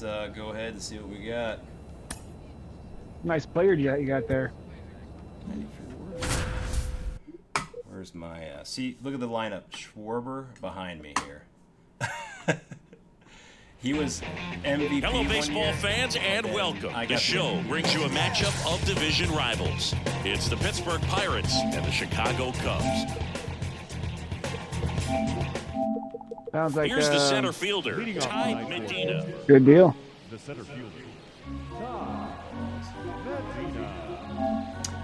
let's go ahead and see what we got. Nice player you got there. 94. Where's my see? Look at the lineup. Schwarber behind me here. He was MVP. Hello, baseball fans, and welcome. The show brings you a matchup of division rivals. It's the Pittsburgh Pirates and the Chicago Cubs. Sounds like here's the center fielder, Ty Medina. Good deal. The center fielder.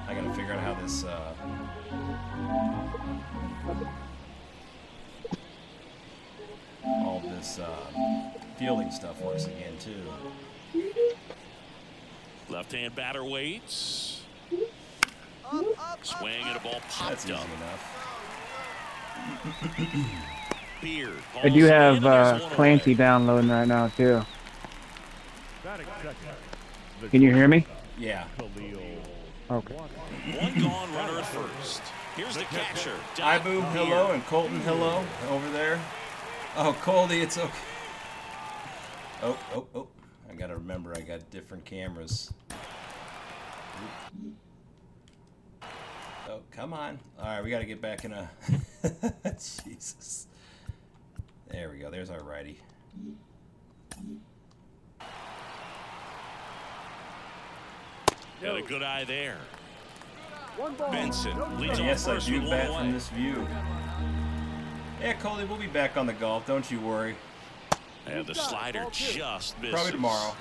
I gotta figure out how this all this fielding stuff works again too. Left-hand batter waits. Swing and a ball popped That's easy up. enough. Beard. I do have Clancy downloading right now too. Can you hear me? Yeah. Okay. One gone, runner at first. Here's the catcher. Ibu, hello, and Colton, hello, over there. Oh, Coldy, it's okay. Oh. I gotta remember I got different cameras. Oh, come on. All right, we gotta get back in a... Jesus. There we go. There's our righty. Got a good eye there. Benson leads And yes, I first do with bat one from away. this view. Yeah, Coldy, we'll be back on the golf. Don't you worry. And the slider just misses. Probably tomorrow.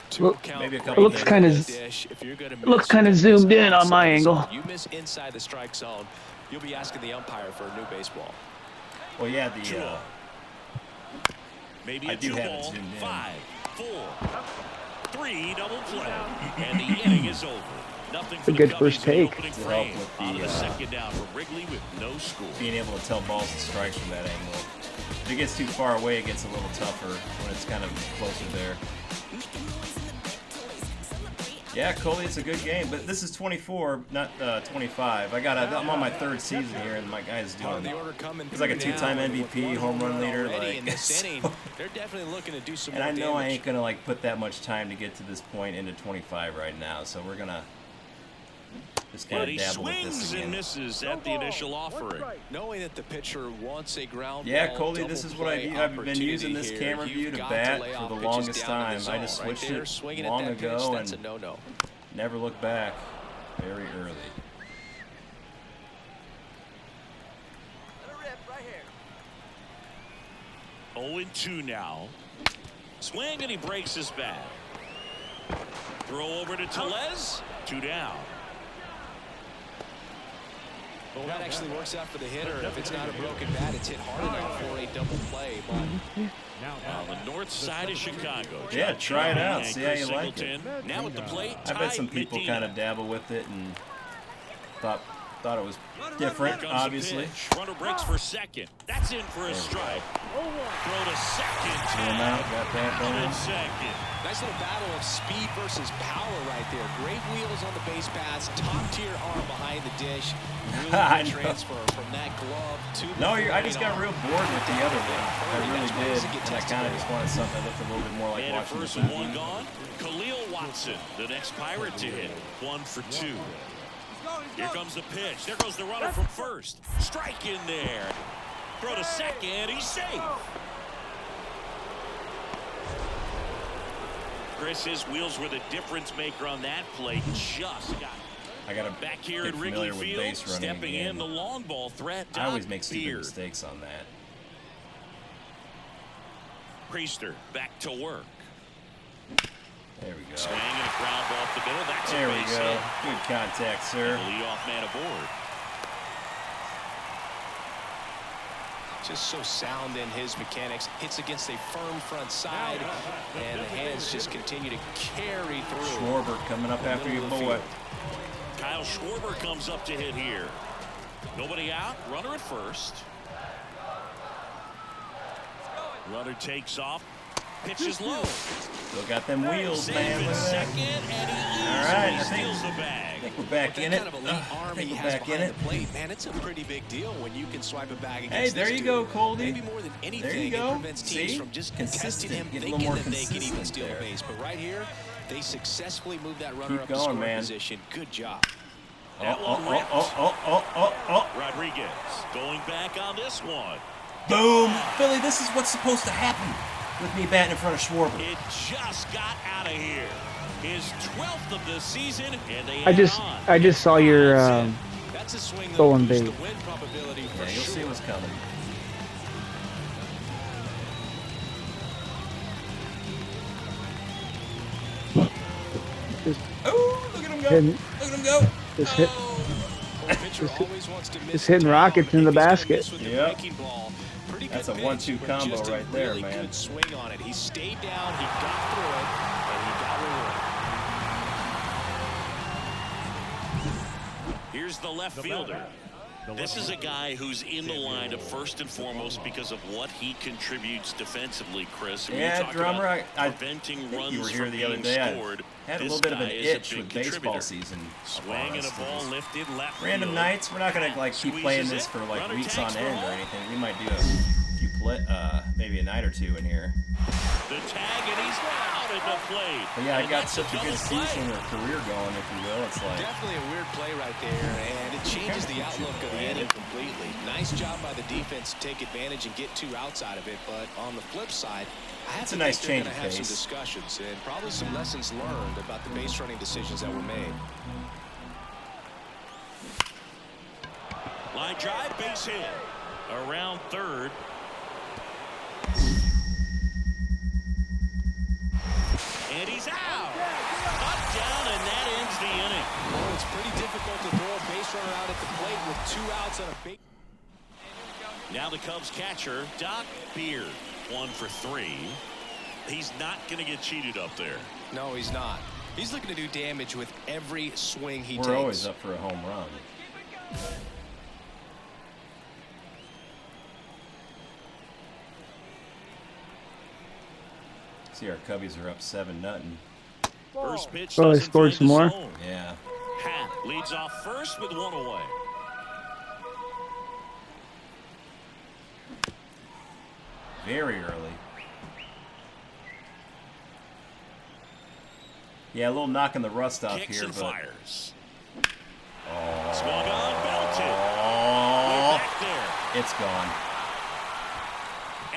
Maybe a It couple looks days. kind of zoomed in on my angle. You miss inside the strike zone, you'll be asking the umpire for a new baseball. Well, yeah, the Maybe I a do have it two-ball, zoomed in. 5, 4, 3 double play, and the inning is over. Nothing for A the good Cubbies first in the take. opening To help frame. with On to the, the second down from Wrigley with no score. being able to tell balls and strikes from that angle. If it gets too far away, it gets a little tougher when it's kind of closer there. Yeah, Coley, it's a good game, but this is 24, not 25. I'm on my third season here, and my guy's doing. He's like a two-time MVP, home run leader, like. They're definitely looking to do some And more I know I damage. ain't gonna like put that much time to get to this point into 25 right now, so we're gonna just kind And of he dabble with this swings and again. misses at the initial offering. Knowing that the pitcher wants a ground Yeah, ball, Coley, double this is what I've play been using this opportunity camera here, view you've to got bat lay for off the pitches longest down to time. the I zone. just Right switched there, it swinging at long that pitch, ago that's a and no-no. never looked back. Very early. Let it rip right here. 0-2 now. Swing and he breaks his bat. Throw over to Tellez. 2 down. Well, that actually works out for the hitter. If it's not a broken bat, it's hit hard enough for a double play. But On the north side of Chicago. Yeah, John try it Kennedy out. and See how Chris you like it. Singleton. Now at the plate, I bet some people Medina. kind of dabble with it and thought it was different, Here comes the obviously. pitch. Runner breaks for second. That's in for a strike. Throw to second. Threw him out, got that Out going. at second. nice little battle of speed versus power right there. Great wheels on the base pass. Top-tier arm behind the dish. Really I good know. transfer from that glove to the No, I just got arm. real bored with the other one. I really did. And I kind of just wanted something that looked a little bit more like And at watching the first and TV. one gone. Khalil Watson, the next Pirate to hit. 1 for 2. Here comes the pitch. There goes the runner from first. Strike in there. Throw to second. He's safe. Chris, his wheels were the difference maker on that play. Just got I got to back here get at Wrigley familiar with Field. base running Stepping again. in the long ball threat. I always make stupid DrDirtyBeard. mistakes on that. Priester back to work. There we go. Swing and a ground ball up the middle. That's There a we base go. hit. Good contact, The sir. leadoff man aboard. Just so sound in his mechanics. Hits against a firm front side. And the hands just continue to carry through. Schwarber coming up after you, boy. Kyle Schwarber comes up to hit here. Nobody out. Runner at first. Runner takes off. Pitch is low. Still got them wheels, man. Look at that. Second, and he All right, I steals the bag. think we're back in it. Kind of elite arm he has behind the plate, man, it's a pretty big deal when you can swipe a bag against Hey, there you go, Coldy. Maybe more than anything, There you go. it prevents teams See? from just Consistent. testing him, Get a little thinking more that they can even consistent steal there. the base. But right here, they successfully moved that runner Keep up to going, scoring man. position. Good job. Rodriguez going back on this one. Boom. Philly, this is what's supposed to happen with me batting in front of Schwarber. It just got out of here. His 12th of the season, and they I just saw your That's a swing stolen boost bait. the win probability for Yeah, you'll see what's coming. Oh, look at him go. hitting, Look at him go. just hit, Just hitting rockets in the basket. Yep. That's a 1-2 combo right there, really man. Good swing on it. He stayed down, he got through it, and he got rewarded. Here's the left fielder. This is a guy who's in the lineup first and foremost because of what he contributes defensively, Chris. When Yeah, you talk Drummer, about I preventing think runs you were here from the other being day. scored, I had a this little bit of an guy is a itch big with baseball contributor. season. Swinging a ball lifted left Random field. nights, we're not gonna like keep Squeezes playing this it. for like Runner weeks tags on for end or home. anything. We might do a few maybe a night or two in here. The tag, and he's out at the plate. But yeah, I And got that's such a good double play. season or career going, if you will. It's like Definitely a weird play right there, and it changes the outlook of the inning completely. Nice job by the defense to take advantage and get 2 outs out of it, but on the flip side, I have It's to a nice think they're change going of to have some pace. discussions and probably some lessons learned about the base running decisions that were made. Line drive, base hit. Around third. And he's out. Up, down, and that ends the inning. Well, it's pretty difficult to throw a base runner out at the plate with 2 outs on a base. Now the Cubs catcher, DrDirtyBeard, 1 for 3. He's not going to get cheated up there. No, he's not. He's looking to do damage with every swing he takes. we're always up for a home run. See, our Cubbies are up 7-0. First pitch Oh, they doesn't scored find some the more? zone. Yeah. Hat leads off first with 1 away. Very early. Yeah, a little knocking the rust off Kicks here, and but fires. oh, Swung on, belted. Way back there. it's gone.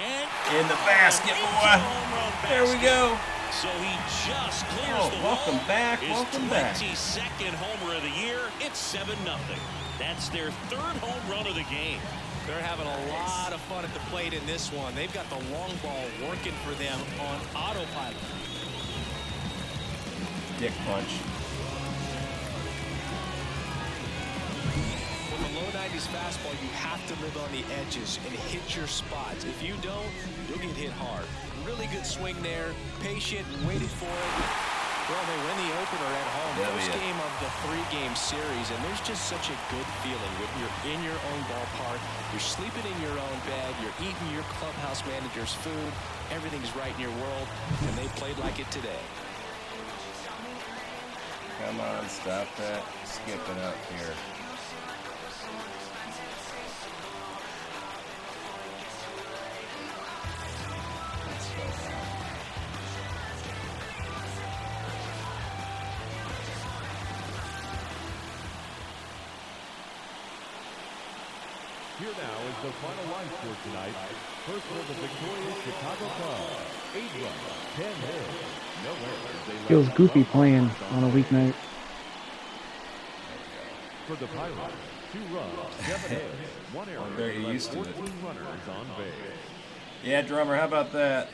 And In the basket, into boy. the home run There we basket. go. So he just clears Oh, the welcome wall. back, His welcome back. 22nd homer of the year. It's 7-0. That's their 3rd home run of the game. They're having a lot of fun at the plate in this one. They've got the long ball working for them on autopilot. Dick punch. With a low 90s fastball, you have to live on the edges and hit your spots. If you don't, you'll get hit hard. Really good swing there. Patient, waited for it. Well, they win the opener at home. First game of the 3-game series, and there's just such a good feeling when you're in your own ballpark. You're sleeping in your own bed. You're eating your clubhouse manager's food. Everything's right in your world, and they played like it today. Come on, stop that skipping up here. Let's go on. Here now is the final line score tonight. First for the victorious Chicago Cubs. 8 runs, 10 hits, no errors. They Feels left goofy one playing out on a weeknight. For the Pirates, 2 runs, 7 hits, 1 error. I'm very They left used to it. 14 runners on base. Yeah, Drummer, how about that?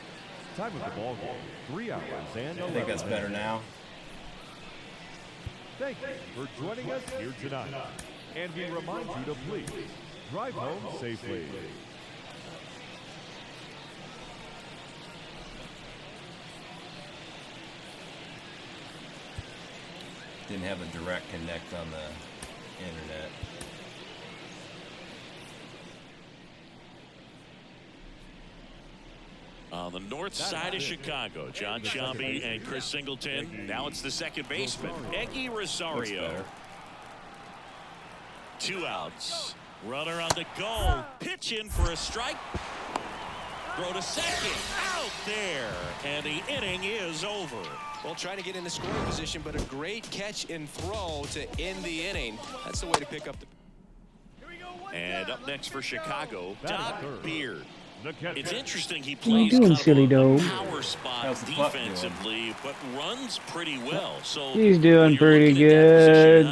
Time of the ball game, 3 hours and 11 I think that's better minutes. now. Thank you for joining us here tonight. And we remind you to please drive home safely. Didn't have a direct connect on the internet. On the north side of Chicago, John Shelby and Chris Singleton. Now it's the second baseman, Eggy Rosario. 2 outs. Runner on the go. Pitch in for a strike. Throw to second. Out there. And the inning is over. Well, trying to get in the scoring position, but a great catch and throw to end the inning. That's the way to pick up the... And up next for Chicago, DrDirtyBeard. It's interesting he What are you plays doing, kind silly of a dog? power spot defensively, but runs pretty well. So He's doing pretty good.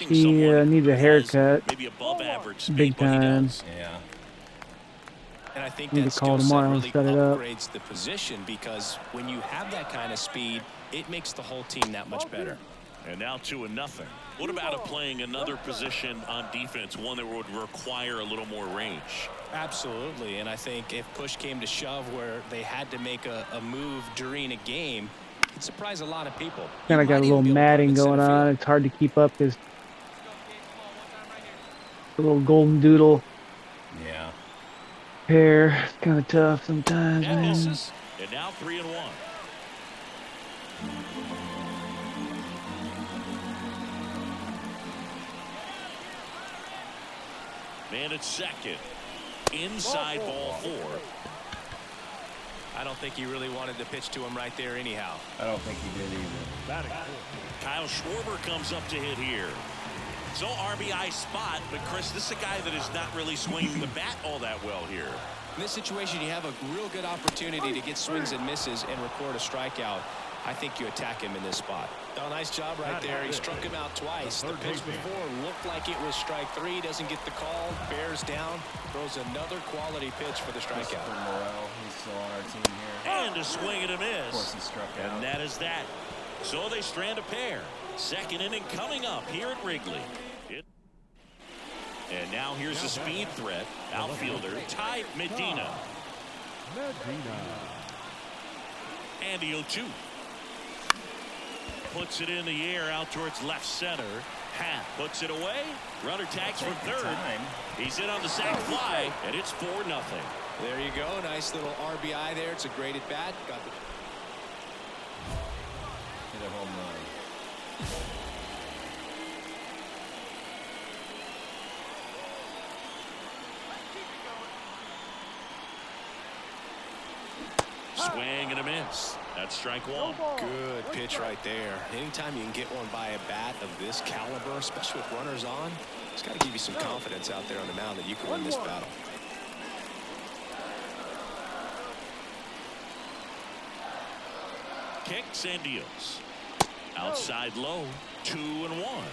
He needs a haircut. Maybe above average speed, Big time. Yeah. And I think Need that to call skill set tomorrow and really set it up. upgrades the position, because when you have that kind of speed, it makes the whole team that much better. And now 2-0. What about playing another position on defense, one that would require a little more range? Absolutely, and I think if push came to shove where they had to make a move during a game, it'd surprise a lot of people. Kind of got a little matting going on. It's hard to keep up his little golden doodle Yeah. hair. It's kind of tough sometimes, That man. misses. And now 3-1. Man at second. Inside ball 4. I don't think he really wanted to pitch to him right there anyhow. I don't think he did either. Kyle Schwarber comes up to hit here. So RBI spot, but Chris, this is a guy that is not really swinging the bat all that well here. In this situation, you have a real good opportunity to get swings and misses and record a strikeout. I think you attack him in this spot. Oh, nice job right there. He struck him out twice. The pitch before looked like it was strike 3. Doesn't get the call. Bears down. Throws another quality pitch for the strikeout. Morel, he's still on our team here. And a swing and a miss. Of course he struck out. And that is that. So they strand a pair. Second inning coming up here at Wrigley. And now here's a speed threat. Outfielder Ty Medina. And the 0-2. Puts it in the air out towards left center. Hat puts it away. Runner tags from third. He's in on the sac fly, and it's 4-0. There you go. Nice little RBI there. It's a great at bat. Got the Hit a home run. Swing and a miss. That's strike 1. good pitch right there. Anytime you can get one by a bat of this caliber, especially with runners on, it's got to give you some confidence out there on the mound that you can win this battle. Kicks and deals. Outside low. 2-1.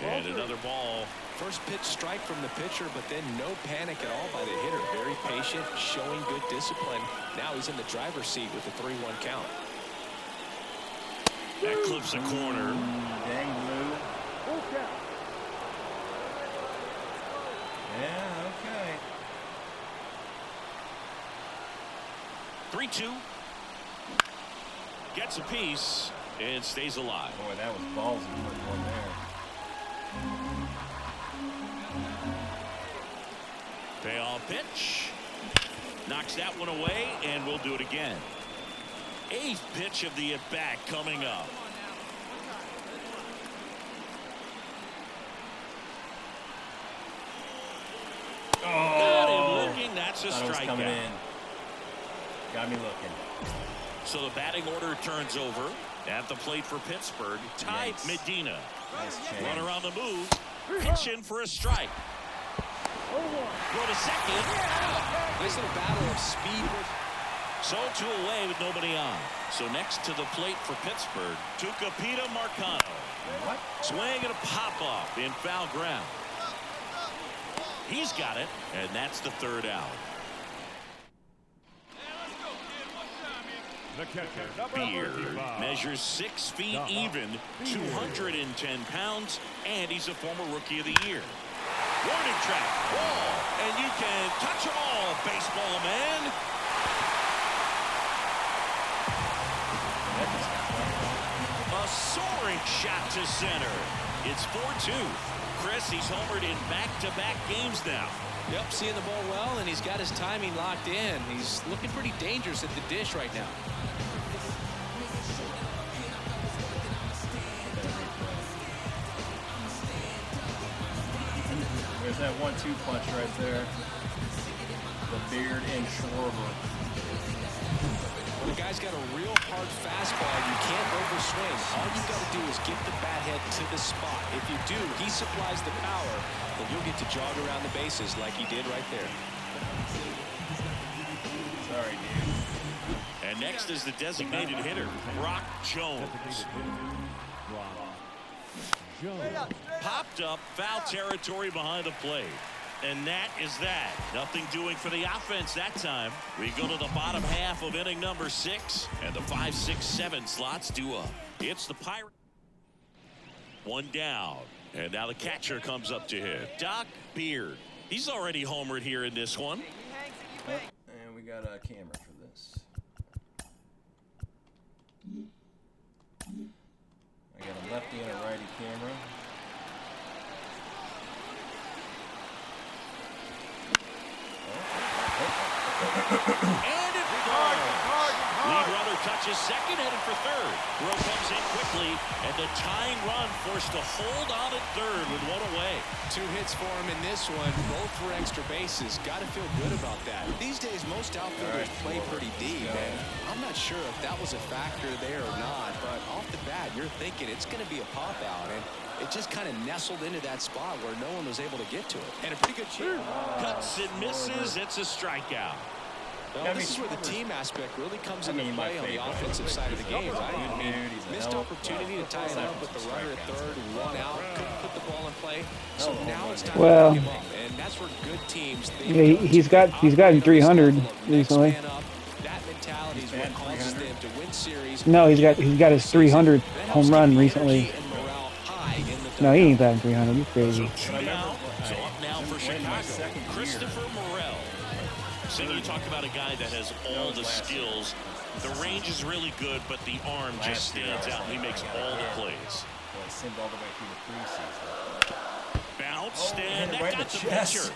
And another ball. First pitch strike from the pitcher, but then no panic at all by the hitter. Very patient, showing good discipline. Now he's in the driver's seat with the 3-1 count. That clips a corner. Dang blue. Yeah, okay. 3-2. Gets a piece and stays alive. Boy, that was ballsy putting one there. Payoff pitch. Knocks that one away, and we'll do it again. 8th pitch of the at-bat coming up. Got him looking. That's a Thought it was coming strikeout. in. Got me looking. So the batting order turns over. At the plate for Pittsburgh, Ty Nice. Medina. Nice change. Runner on the move. Pitch in for a strike. Go to second. Nice little battle of speed. So 2 away with nobody on. So next to the plate for Pittsburgh, Tucupita Marcano. What? Swing and a pop-up in foul ground. He's got it, and that's the 3rd out. The catcher, number Beard 35. measures 6 feet even, 210 pounds, and he's a former Rookie of the Year. Warning track, ball, and you can touch them all, baseball man. A soaring hammering shot to center. It's 4-2. Chris, he's homered in back-to-back games now. Yep, seeing the ball well, and he's got his timing locked in. He's looking pretty dangerous at the dish right now. There's that 1-2 punch right there. The Beard and Schwarber. When a guy's got a real hard fastball, you can't overswing. All you got to do is get the bat head to the spot. If you do, he supplies the power, then you'll get to jog around the bases like he did right there. Sorry, dude. And next is the designated hitter, Brock Jones. Popped up, foul territory behind the plate. And that is that. Nothing doing for the offense that time. We go to the bottom half of inning number 6, and the 5, 6, 7 slots due up. It's the Pirates. One down, and now the catcher comes up to hit. DrDirtyBeard. He's already homered here in this one. And we got a camera for this. I got a lefty and a righty camera. And it falls. Lead runner touches second, headed for third. Rowe comes in quickly, and the tying run forced to hold on at third with one away. 2 hits for him in this one, both for extra bases. Got to feel good about that. These days, most outfielders play pretty deep, and I'm not sure if that was a factor there or not, but off the bat, you're thinking it's going to be a pop-out, and it just kind of nestled into that spot where no one was able to get to it. And a pretty good chance. Cuts and misses. It's a strikeout. Well, this is where the team aspect really comes into play on the offensive side of the game, right? I mean, missed opportunity to tie it up with the runner at third, 1 out, couldn't put the ball in play. So now it's time to pick him up, and that's where good teams. Yeah, he's gotten 300 recently. That mentality is what causes them to win series. No, he's got his 300th home run recently. No, he ain't batting 300. He's crazy. So up now for Chicago, Christopher Morel. So you talk about a guy that has all the skills. The range is really good, but the arm just stands out, and he makes all the plays. All the way through the preseason. Bounced, and that got the pitcher.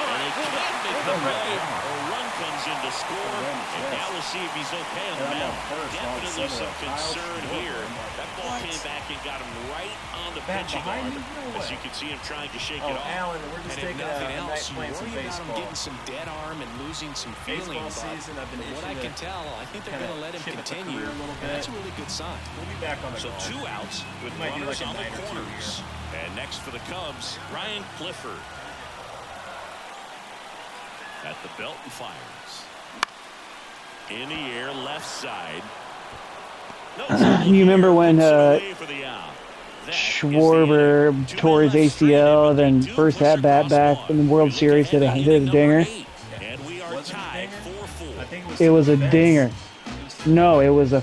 And they can't make the play. A run comes in to score, and now we'll see if he's okay on the mound. Definitely some concern here. That ball came back and got him right on the pitching arm. As you can see him trying to shake it off. Alan, we're just taking nothing a else, night playing some worry about him baseball. getting some dead arm and losing some feeling. Season, I've been What I can tell, I think they're going to let him continue. And that's a really good sign. We'll be back on the So 2 outs with runners on the corners. And next for the Cubs, Ryan Clifford. At the belt and fires. In the air, left side. You remember when Schwarber tore his ACL, then first at bat back in the World Series hit a dinger? And we are tied 4-4. It was a dinger. No, it was a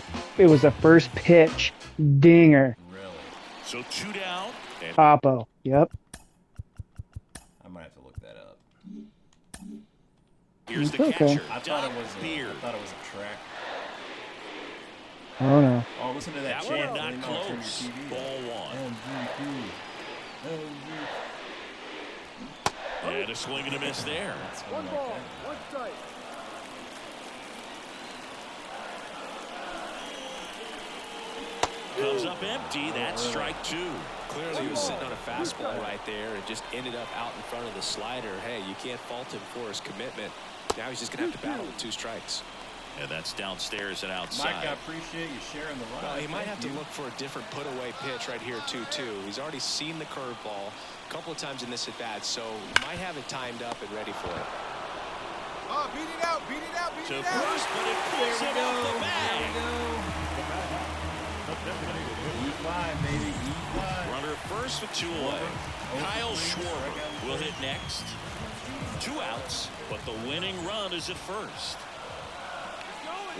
first pitch dinger. Really? So 2 down. Oppo. Yep. I might have to look that up. Here's the Okay. catcher. I thought it was a track. Oh no. Oh, listen to that That chant. one not close. Ball 1. And a swing and a miss there. One ball, one strike. Comes up empty. That's strike 2. Clearly, he was sitting on a fastball right there and just ended up out in front of the slider. Hey, you can't fault him for his commitment. Now he's just going to have to battle with 2 strikes. And that's downstairs and outside. Mike, I appreciate you sharing the ride. Well, he might have to look for a different put-away pitch right here, 2-2. He's already seen the curveball a couple of times in this at-bat, so might have it timed up and ready for it. Oh, beat it out, beat it out, beat To it out. first, but it pulls him off the bag. E5, baby, E5. Runner first with 2 away. Kyle Schwarber will hit next. 2 outs, but the winning run is at first.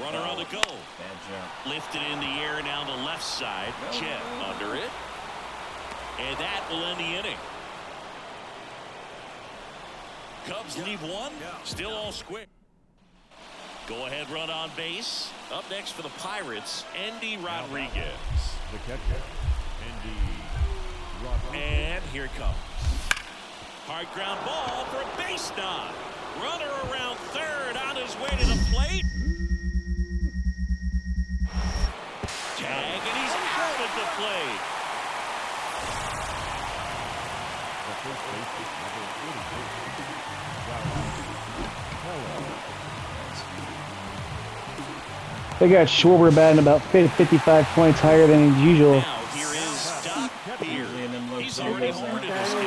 Runner on the go. Bad jump. Lifted in the air down the left side. Jet under it. And that will end the inning. Cubs leave 1. Still all square. Go ahead run on base. Up next for the Pirates, Andy Rodriguez. The catcher, And here it comes. Hard ground ball for a base knock. Runner around third on his way to the plate. Tag, and he's out at the plate. The first baseman, number 46. They got Schwarber batting about 55 points higher than usual. Now here is DrDirtyBeard. He's already awarded his skill.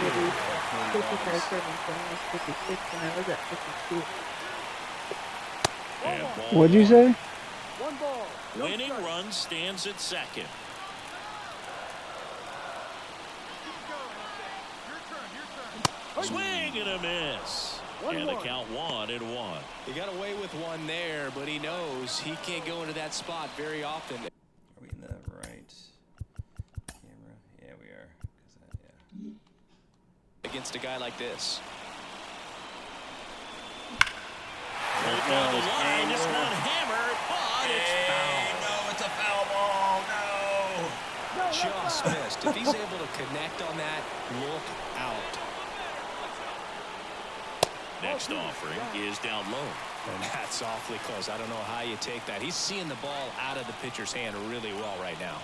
55, 7, 56, and I was at 52. What'd you say? Winning run stands at second. Swing and a miss. And the count 1-1. He got away with one there, but he knows he can't go into that spot very often. Are we in the right camera? Yeah, we are. Against a guy like this. Pulled down the line, this one hammered, but it's foul. No, it's a foul ball. No. Just missed. If he's able to connect on that, look out. Next offering is down low. And that's awfully close. I don't know how you take that. He's seeing the ball out of the pitcher's hand really well right now.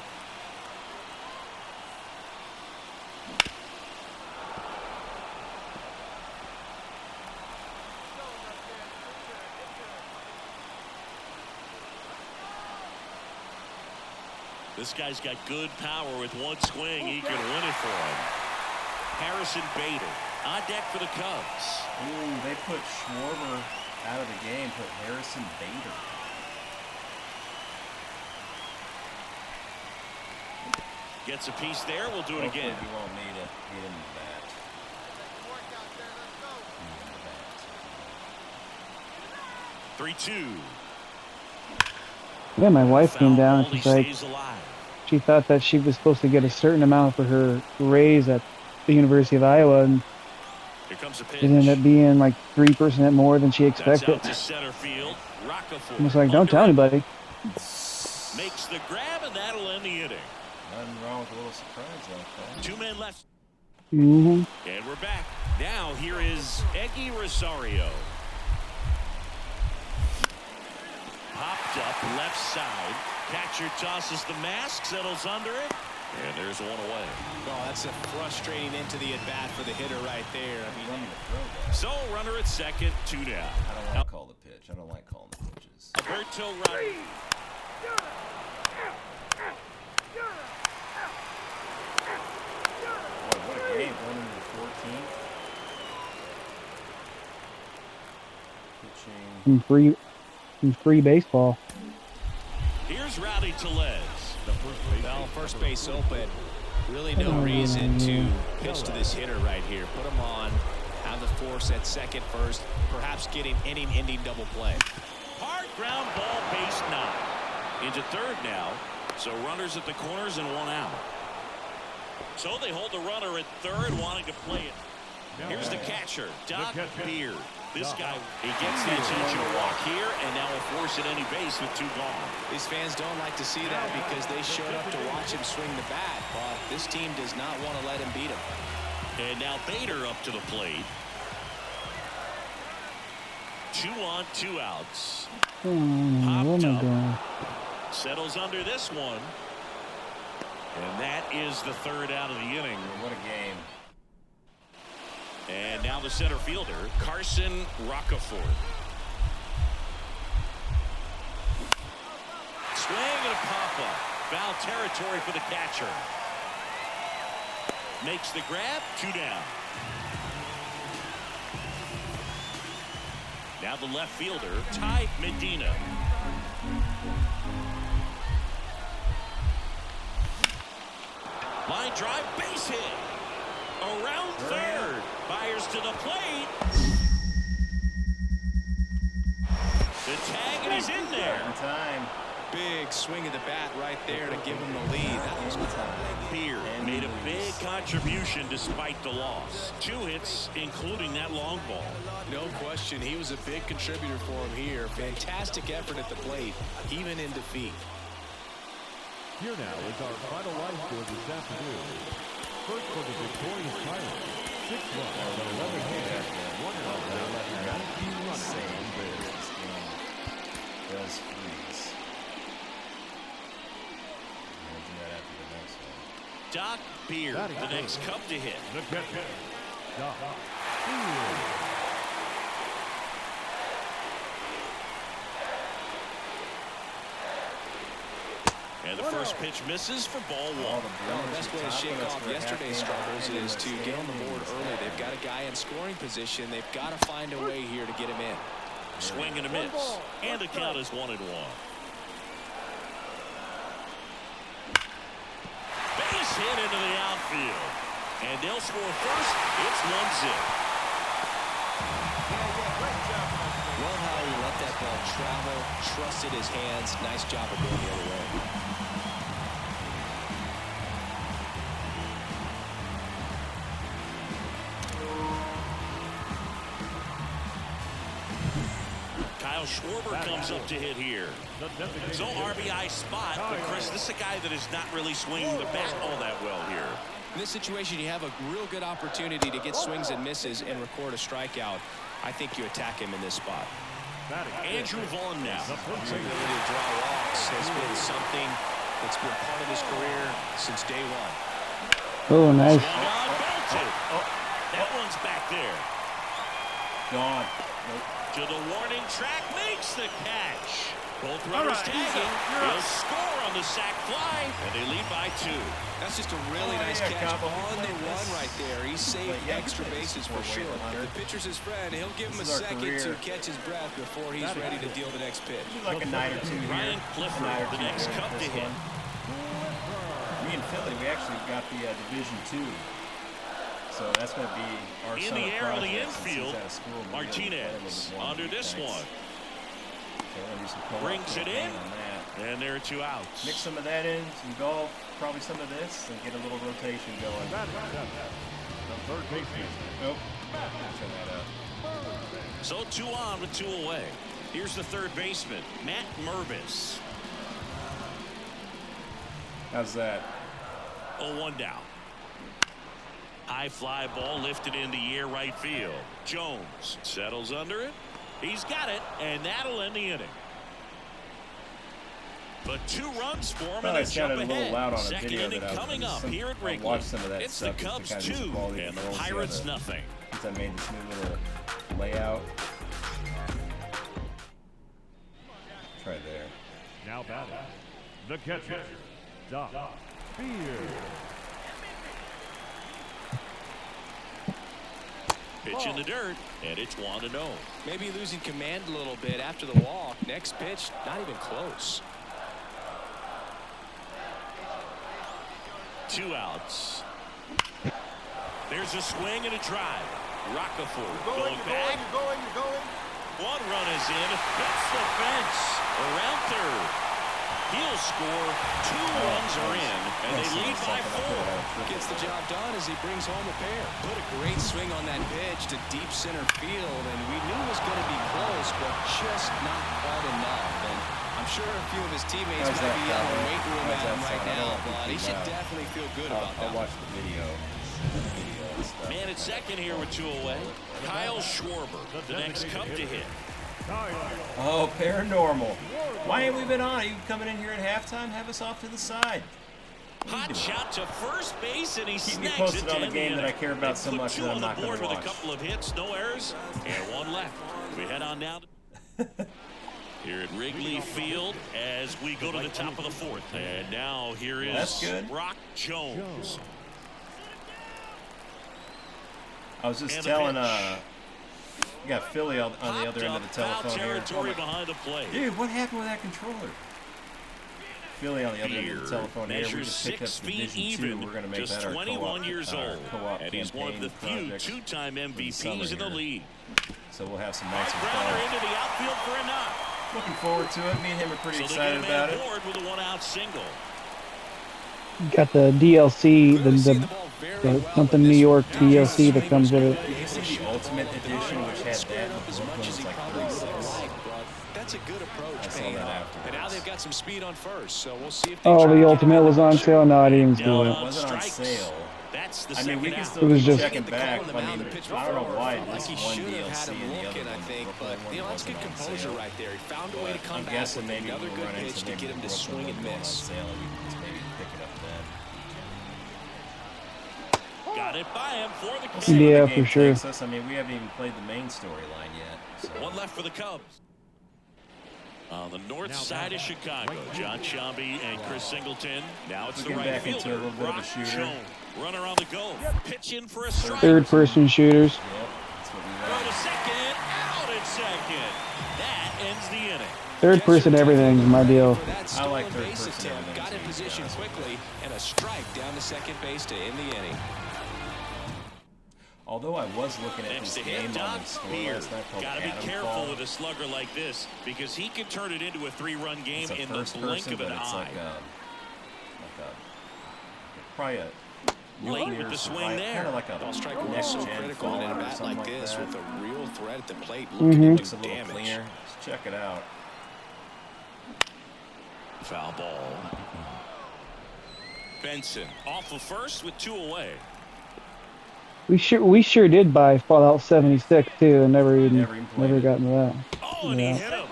This guy's got good power. With one swing, he can win it for him. Harrison Bader on deck for the Cubs. Ooh, they put Schwarber out of the game, put Harrison Bader. Gets a piece there. We'll do it again. Hopefully we won't need him bat. Need 3-2. Yeah, my wife came down and Foul she's ball, he like, stays alive. she thought that she was supposed to get a certain amount for her raise at the University of Iowa, and Here comes a pitch. it ended up being like 3% more than she That's expected. out to center field. I was like, don't tell anybody. Makes the grab, and that'll end the inning. Nothing wrong with a little surprise like that. 2 men left. Mm-hmm. And we're back. Now here is Eggy Rosario. Popped up left side. Catcher tosses the mask, settles under it, and there's one away. Oh, that's a frustrating into the at-bat for the hitter right there. I mean, So runner at second, 2 down. I don't want to call the pitch. I don't like calling the pitches. Alberto Rodriguez. Boy, what a game. Going into the 14th. Pitching. Some free baseball. Here's Rowdy Tellez. well, first base open. Really no reason to pitch to this hitter right here. Put him on, have the force at second first, perhaps getting inning-ending double play. Hard ground ball, base knock. Into third now. So runners at the corners and 1 out. So they hold the runner at third, wanting to play it. Here's the catcher, DrDirtyBeard. This guy, he gets the intentional walk here, and now will force at any base with 2 gone. These fans don't like to see that because they showed up to watch him swing the bat, but this team does not want to let him beat him. And now Bader up to the plate. 2 on, 2 outs. Oh my God. Settles under this one. And that is the 3rd out of the inning. What a game. And now the center fielder, Carson Rockefeller. Swing and a pop-up. Foul territory for the catcher. Makes the grab, 2 down. Now the left fielder, Ty Medina. Line drive, base hit. Around third. Fires to the plate. The tag, and he's in there. In time. Big swing of the bat right there to give him the lead. That was Beard made a big contribution despite the loss. 2 hits, including that long ball. no question. He was a big contributor for him here. Fantastic effort at the plate, even in defeat. Here now is our final line score this afternoon. First for the victorious Pirates, 6 runs on 11 hits, 1 run on 19 runs on base. This game does freeze. We'll do that after the next one. DrDirtyBeard, the next Cub to hit. The catcher, DrDirtyBeard. And the first pitch misses for ball 1. Well, the best way to shake off yesterday's struggles is to get on the board early. They've got a guy in scoring position. They've got to find a way here to get him in. Swing and a miss. And the count is 1-1. Base hit into the outfield. And they'll score first. It's 1-0. Well, how he let that ball travel, trusted his hands. Nice job of going the other way. Schwarber comes up to hit here. So RBI spot, but Chris, this is a guy that is not really swinging the bat all that well here. In this situation, you have a real good opportunity to get swings and misses and record a strikeout. I think you attack him in this spot. Andrew Vaughn now. His ability to draw walks has been something that's been part of his career since day one. Oh, nice. That one's back there. Gone. To the warning track, makes the catch. Both runners tagging. He'll score on the sac fly, and they lead by 2. That's just a really nice catch on the run right there. He saved extra bases for sure. The pitcher's his friend. He'll give him a second to catch his breath before he's ready to deal the next pitch. Like a night or two here. Ryan Clifford, the next Cup to hit. Me and Philly, we actually got the Division II. So that's going to be our in the air on the infield. Martinez under this one. Brings it in, and there are 2 outs. Mix some of that in, some golf, probably some of this, and get a little rotation going. Nope. Turn that up. So 2 on with 2 away. Here's the third baseman, Matt Mervis. How's that? 0-1 down. High fly ball lifted in the air right field. Jones settles under it. He's got it, and that'll end the inning. But 2 runs for him, and they jump ahead. Second inning coming up here at Wrigley. It's the Cubs 2 and the Pirates nothing. Since I made this new little layout. Try there. Now batting, the catcher, DrDirtyBeard. Pitch in the dirt, and it's 1-0. Maybe losing command a little bit after the walk. Next pitch, not even close. 2 outs. There's a swing and a drive. Rockefeller going back. You're going. 1 run is in. Hits the fence. Around third. He'll score. 2 runs are in, and they lead by 4. Gets the job done as he brings home a pair. Put a great swing on that pitch to deep center field, and we knew it was going to be close, but just not quite enough. And I'm sure a few of his teammates might be out in the weight room at him right now, but he should definitely feel good about that. I'll watch the video. Man at second here with 2 away. Kyle Schwarber, the next Cub to hit. Oh, paranormal. Why ain't we been on? Are you coming in here at halftime? Have us off to the side. Hot shot to first base, and he Keep me snags posted it on the game that I care about so much that I'm not going to watch. With a couple of hits, no errors, and 1 left. We head on now here at Wrigley Field as we go to the top of the 4th. And now here is Brock Jones. I was just telling you got Philly on the other end of the telephone here. Behind the plate. Dude, what happened with that controller? Philly on the other end of the telephone here. We just picked up Division II. We're going to make that our 21 years old, and he's one of the few 2-time MVPs in the league. So we'll have some nice Grounder into the outfield for a knock. Looking forward to it. Me and him are pretty excited about it. With a 1-out single. Got the DLC, the something New York DLC that comes with it. Did you see the Ultimate Edition, which had that in the book when it was like 36? That's a good approach. I saw that after. And now they've got some some speed on first, so we'll see if they Oh, try the to ultimate was on sale. No, I didn't even do No, it. it wasn't on sale. That's the I mean, we second can out. still It was keep just- checking The call back. on the I mound mean, the pitch I don't know before why felt like this he one should have had DLC him and the looking, other I one, think, Brooklyn but one, you know, that's good wasn't on composure sale. right there. He found a way to But come I'm back guessing with maybe another we'll good run pitch into to maybe get him to Brooklyn swing one and going on miss. sale, and you can just maybe pick it up then. Got it by him for the We'll see where Yeah, the game for sure. takes us. I mean, we haven't even played the main storyline yet. So. One left for the Cubs. On the north side of Chicago, John Shambi and Chris Singleton. Now it's We're the getting right back into a fielder, little bit of a Brock shooter. Jones. Runner on the go. Pitch in for a strike. Third-person shooters. Yep, that's what we Go want. to second. Out at second. That ends the inning. Third-person everything's my deal. I like Stolen third base person attempt, everything, got in too, position yeah. quickly, and a strike down to second base to end the inning. Although I was looking at Next this to game hit, on the score last night called Got to be Adam careful Fall. with a slugger like this because he can turn it into a three-run game It's a in the first blink person, of an but it's eye. like probably a Late with the swing there. kind of like a Ball strike one is next so gen critical in Fallout a or bat something like like this that. with a real threat at the plate. Mm-hmm. Looking to Looks a do little damage. cleaner. Let's check it out. Foul ball. Benson off of first with 2 away. We sure did buy Fallout 76 too, and never played it. gotten to that. Oh, and Yeah. he hit him.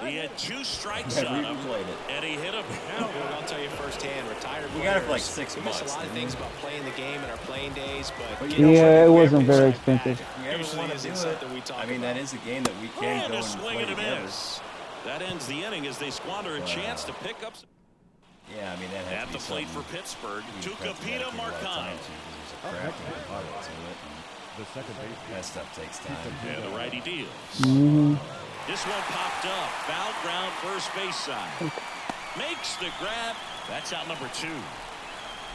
He had 2 strikes Never on even him, played it. and he hit him. I'll tell you firsthand, retired We got it for like players, $6 we miss a lot of didn't things we? about playing the game in our playing days, but But you getting know what? Yeah, it something wasn't great very like that expensive. If we ever usually want to isn't do something we it, talk I mean, that about. is a game that we can And go a and swing play and a together. miss. That ends the inning as they squander a chance to pick up Yeah, I mean, that has at to the be plate for something Pittsburgh. you have to Tucupita dedicate a lot of Marcano. time to, 'cause there's a craft and component to it, The second and baseman. that stuff takes time. And the righty deals. Mm-hmm. This one popped up. Foul ground first base side. Makes the grab. That's out number 2.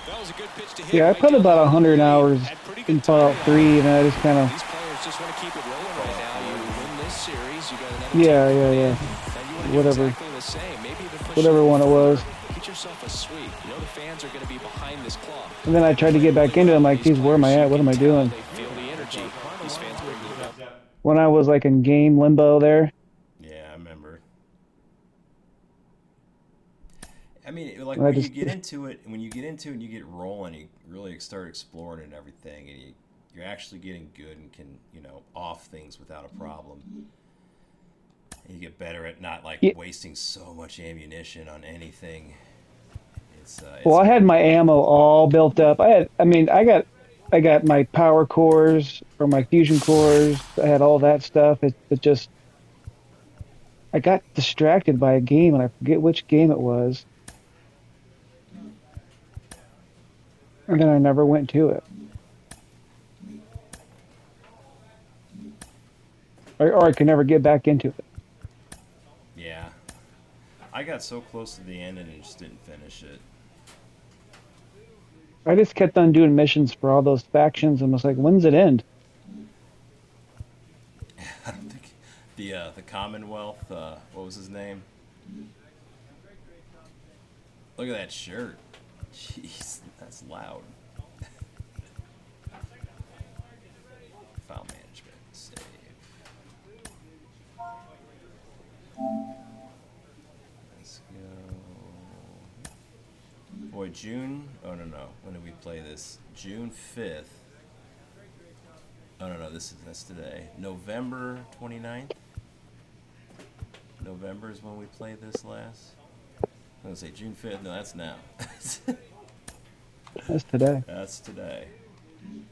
That was a good pitch to hit. Yeah, I right put down about the 100 middle. hours Had pretty in good Fallout timing 3, on and I just kind of These players just want to keep it rolling right now. You win this series, you got another yeah, team yeah, coming in, yeah. and you want to Whatever. do exactly the same. Maybe even push Whatever it one it further. was. Get yourself a sweep. You know the fans are going to be behind this club. And then I tried to get back into it. I'm like, geez, where am I at? What am I doing? They feel the energy these fans bring to the field. When I was like in game limbo there, Yeah, I remember. I mean, like I when just- you get into it, and you get rolling, you really start exploring and everything, and you're actually getting good and can, off things without a problem. And you get better at not like Yeah. wasting so much ammunition on anything. It's well, I had my ammo all built up. I got my power cores or my fusion cores. I had all that stuff. It just, I got distracted by a game, and I forget which game it was. And then I never went to it. Or I could never get back into it. yeah. I got so close to the end and just didn't finish it. I just kept on doing missions for all those factions and was like, when's it end? I don't think the Commonwealth. What was his name? Look at that shirt. Jeez, that's loud. File management, save. Let's go. Boy, June. Oh no. When did we play this? June 5th. Oh no, that's today. November 29th. November is when we played this last. I'm gonna say June 5th. No, that's now. That's today. That's today. I'm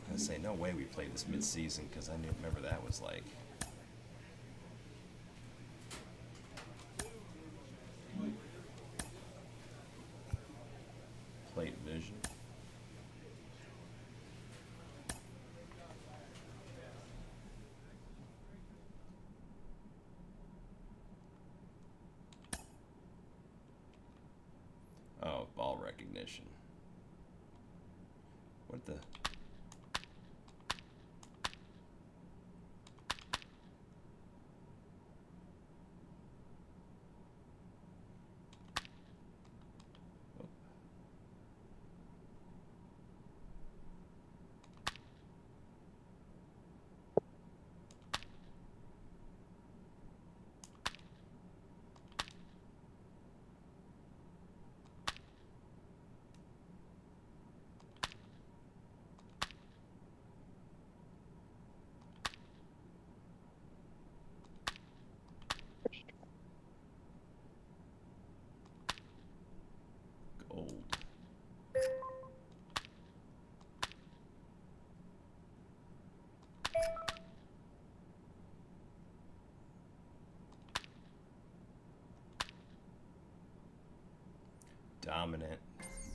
gonna say no way we played this mid-season because I remember that was like. Plate vision. Oh, ball recognition. What the?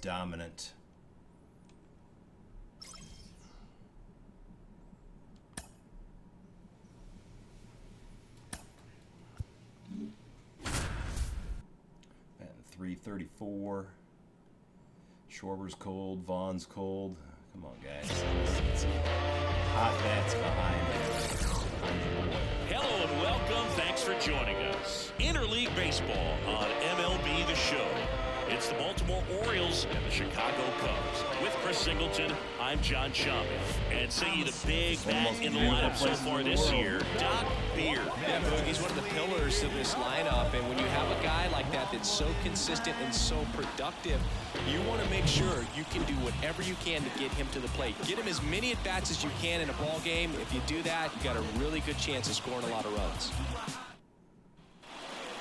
dominant. Batting 334. Schwarber's cold. Vaughn's cold. Come on, guys. Hot bats behind you. Hello and welcome. Thanks for joining us. Interleague Baseball on MLB The Show. It's the Baltimore Orioles and the Chicago Cubs. With Chris Singleton, I'm John Shambi. And singing the big bat in the lineup so far this year, DrDirtyBeard. Yeah, Boog, he's one of the pillars of this lineup, and when you have a guy like that that's so consistent and so productive, you want to make sure you can do whatever you can to get him to the plate. Get him as many at-bats as you can in a ball game. If you do that, you got a really good chance of scoring a lot of runs.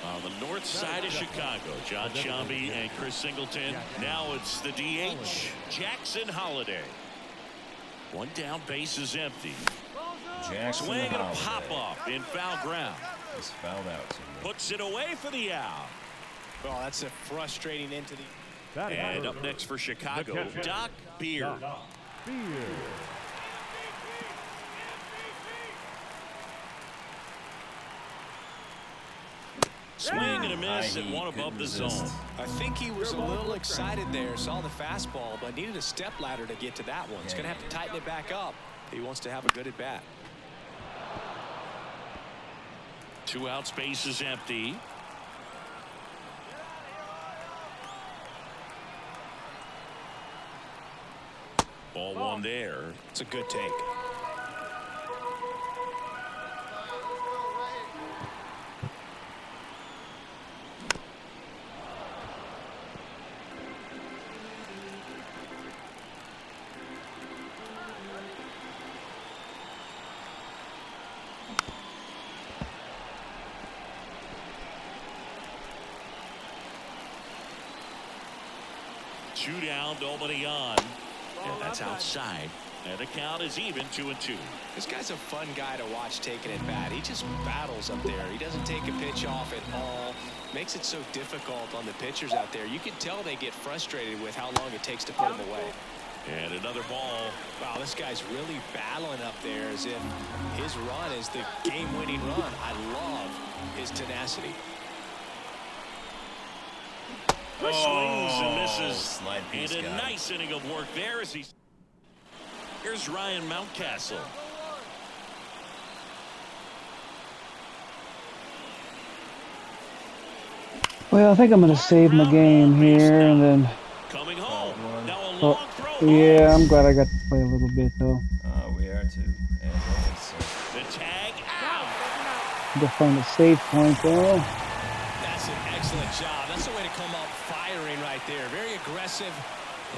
On the north side of Chicago, John Shambi and Chris Singleton. Now it's the DH, Jackson Holliday. One down, base is empty. Jackson Swing and a Holliday. pop-up in foul ground. He's fouled out. Somewhere. Puts it away for the out. Well, that's a frustrating into the... And up next for Chicago, DrDirtyBeard. Swing and a miss and one above the zone. I think he was a little excited there, saw the fastball, but needed a step ladder to get to that one. He's going to have to tighten it back up. He wants to have a good at-bat. 2 outs, base is empty. Ball one there. It's a good take. Two down, nobody on. And that's outside. And the count is even 2-2. This guy's a fun guy to watch taking at bat. He just battles up there. He doesn't take a pitch off at all. Makes it so difficult on the pitchers out there. You can tell they get frustrated with how long it takes to put him away. And another ball. Wow, this guy's really battling up there as if his run is the game-winning run. I love his tenacity. Swings and misses. Slide And piece a guy. nice inning of work there as he... Here's Ryan Mountcastle. Well, I think I'm going to save my game here, and then. Coming home. Now a Oh, long throw. yeah, I'm glad I got to play a little bit though. We are too. And The tag out. To find a safe point though. That's an excellent job. That's the way to come up firing right there. Very aggressive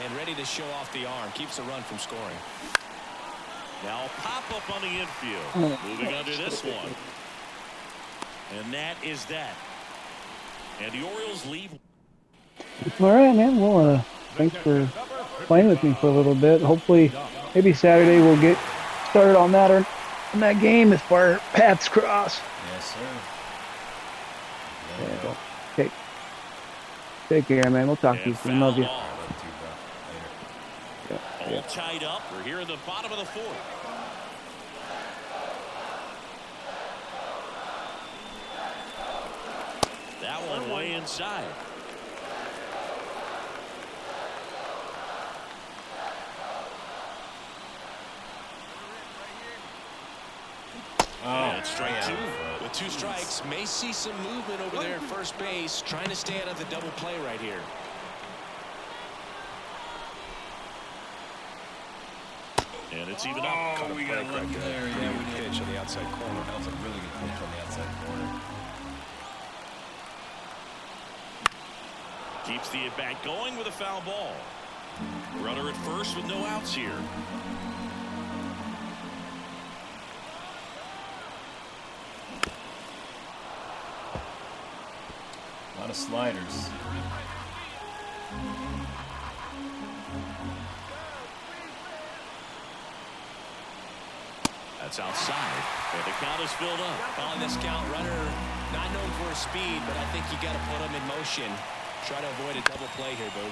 and ready to show off the arm. Keeps the run from scoring. Now a pop-up on the infield. Oh. Moving under this one. And that is that. And the Orioles lead. All right, man. Well, thanks for playing with me for a little bit. Hopefully, maybe Saturday we'll get started on that or on that game if our paths cross. yes, sir. Yeah, well, take care, man. We'll talk to you soon. Love you. All Yeah. tied up. We're here in the bottom of the fourth. That one way inside. And strike two. With 2 strikes, may see some movement over there at first base, trying to stay out of the double play right here. And it's even up. we got a lucky there. Yeah, we did. Pitch on the outside corner. That was a really good pitch on the outside corner. Keeps the at-bat going with a foul ball. Runner at first with no outs here. A lot of sliders. That's outside. And the count is filled up. On this count, runner not known for his speed, but I think you got to put him in motion. Try to avoid a double play here, Boo.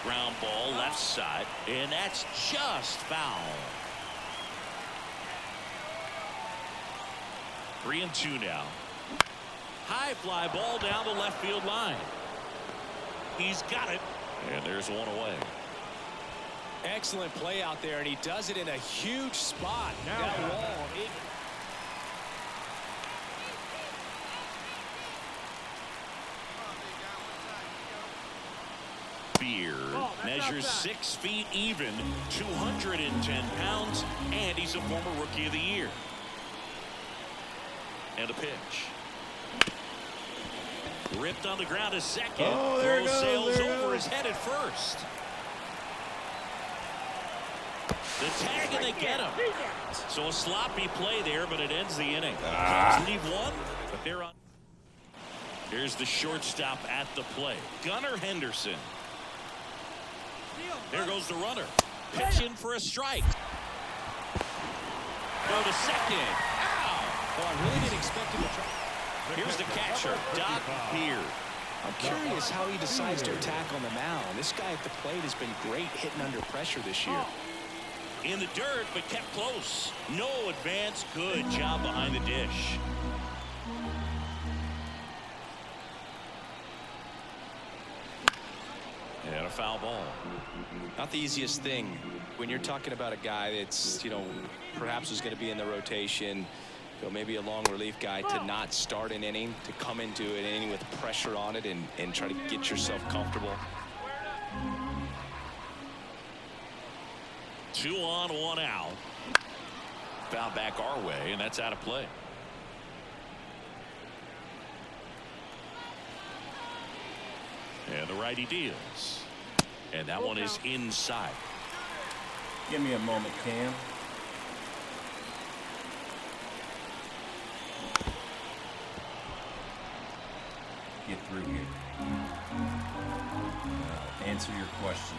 Ground ball left side, and that's just foul. 3-2 now. High fly ball down the left field line. He's got it, and there's one away. Excellent play out there, and he does it in a huge spot. That wall. Beard measures 6 feet even, 210 pounds, and he's a former Rookie of the Year. And a pitch. Ripped on the ground to second. Oh, there it goes, Sails there it over goes. his head at first. The tag, and they get him. So a sloppy play there, but it ends the inning. Cubs leave one, but they're on. Here's the shortstop at the plate, Gunnar Henderson. There goes the runner. Pitch in for a strike. Go to second. Ow! Well, I really didn't expect him to try. Here's the catcher, DrDirtyBeard. I'm curious how he decides to attack on the mound. This guy at the plate has been great hitting under pressure this year. In the dirt, but kept close. No advance. Good job behind the dish. And a foul ball. Not the easiest thing when you're talking about a guy that's, perhaps is going to be in the rotation, maybe a long relief guy, to not start an inning, to come into an inning with pressure on it and try to get yourself comfortable. 2 on, 1 out. Foul back our way, and that's out of play. And the righty deals. And that one is inside. Give me a moment, Cam. Get through here. Answer your question.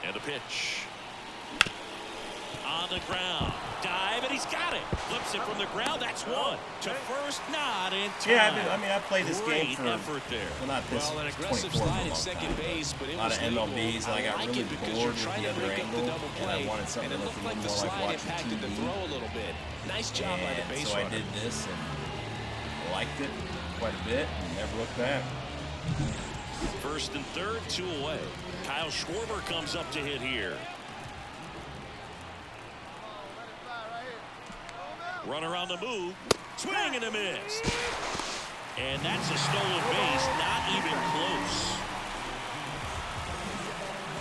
And a pitch. On the ground. Dive, and he's got it. Flips it from the ground. That's one. To first, not in time. Yeah, I mean, I played this game Great for effort there. well, not this. Well, an aggressive 24 slide for a at long second time. base, but it A lot was of legal. MLBs, and I got like really it because bored you're with trying the to other break up the angle, double and I play, wanted something and it that looked looked a like the little more like slide watching impacted the TV. throw a little bit. Nice job by the And base so I runner. did this and liked it quite a bit and never looked back. First and third, 2 away. Kyle Schwarber comes up to hit here. Runner on the move. Swing and a miss. And that's a stolen base. Not even close.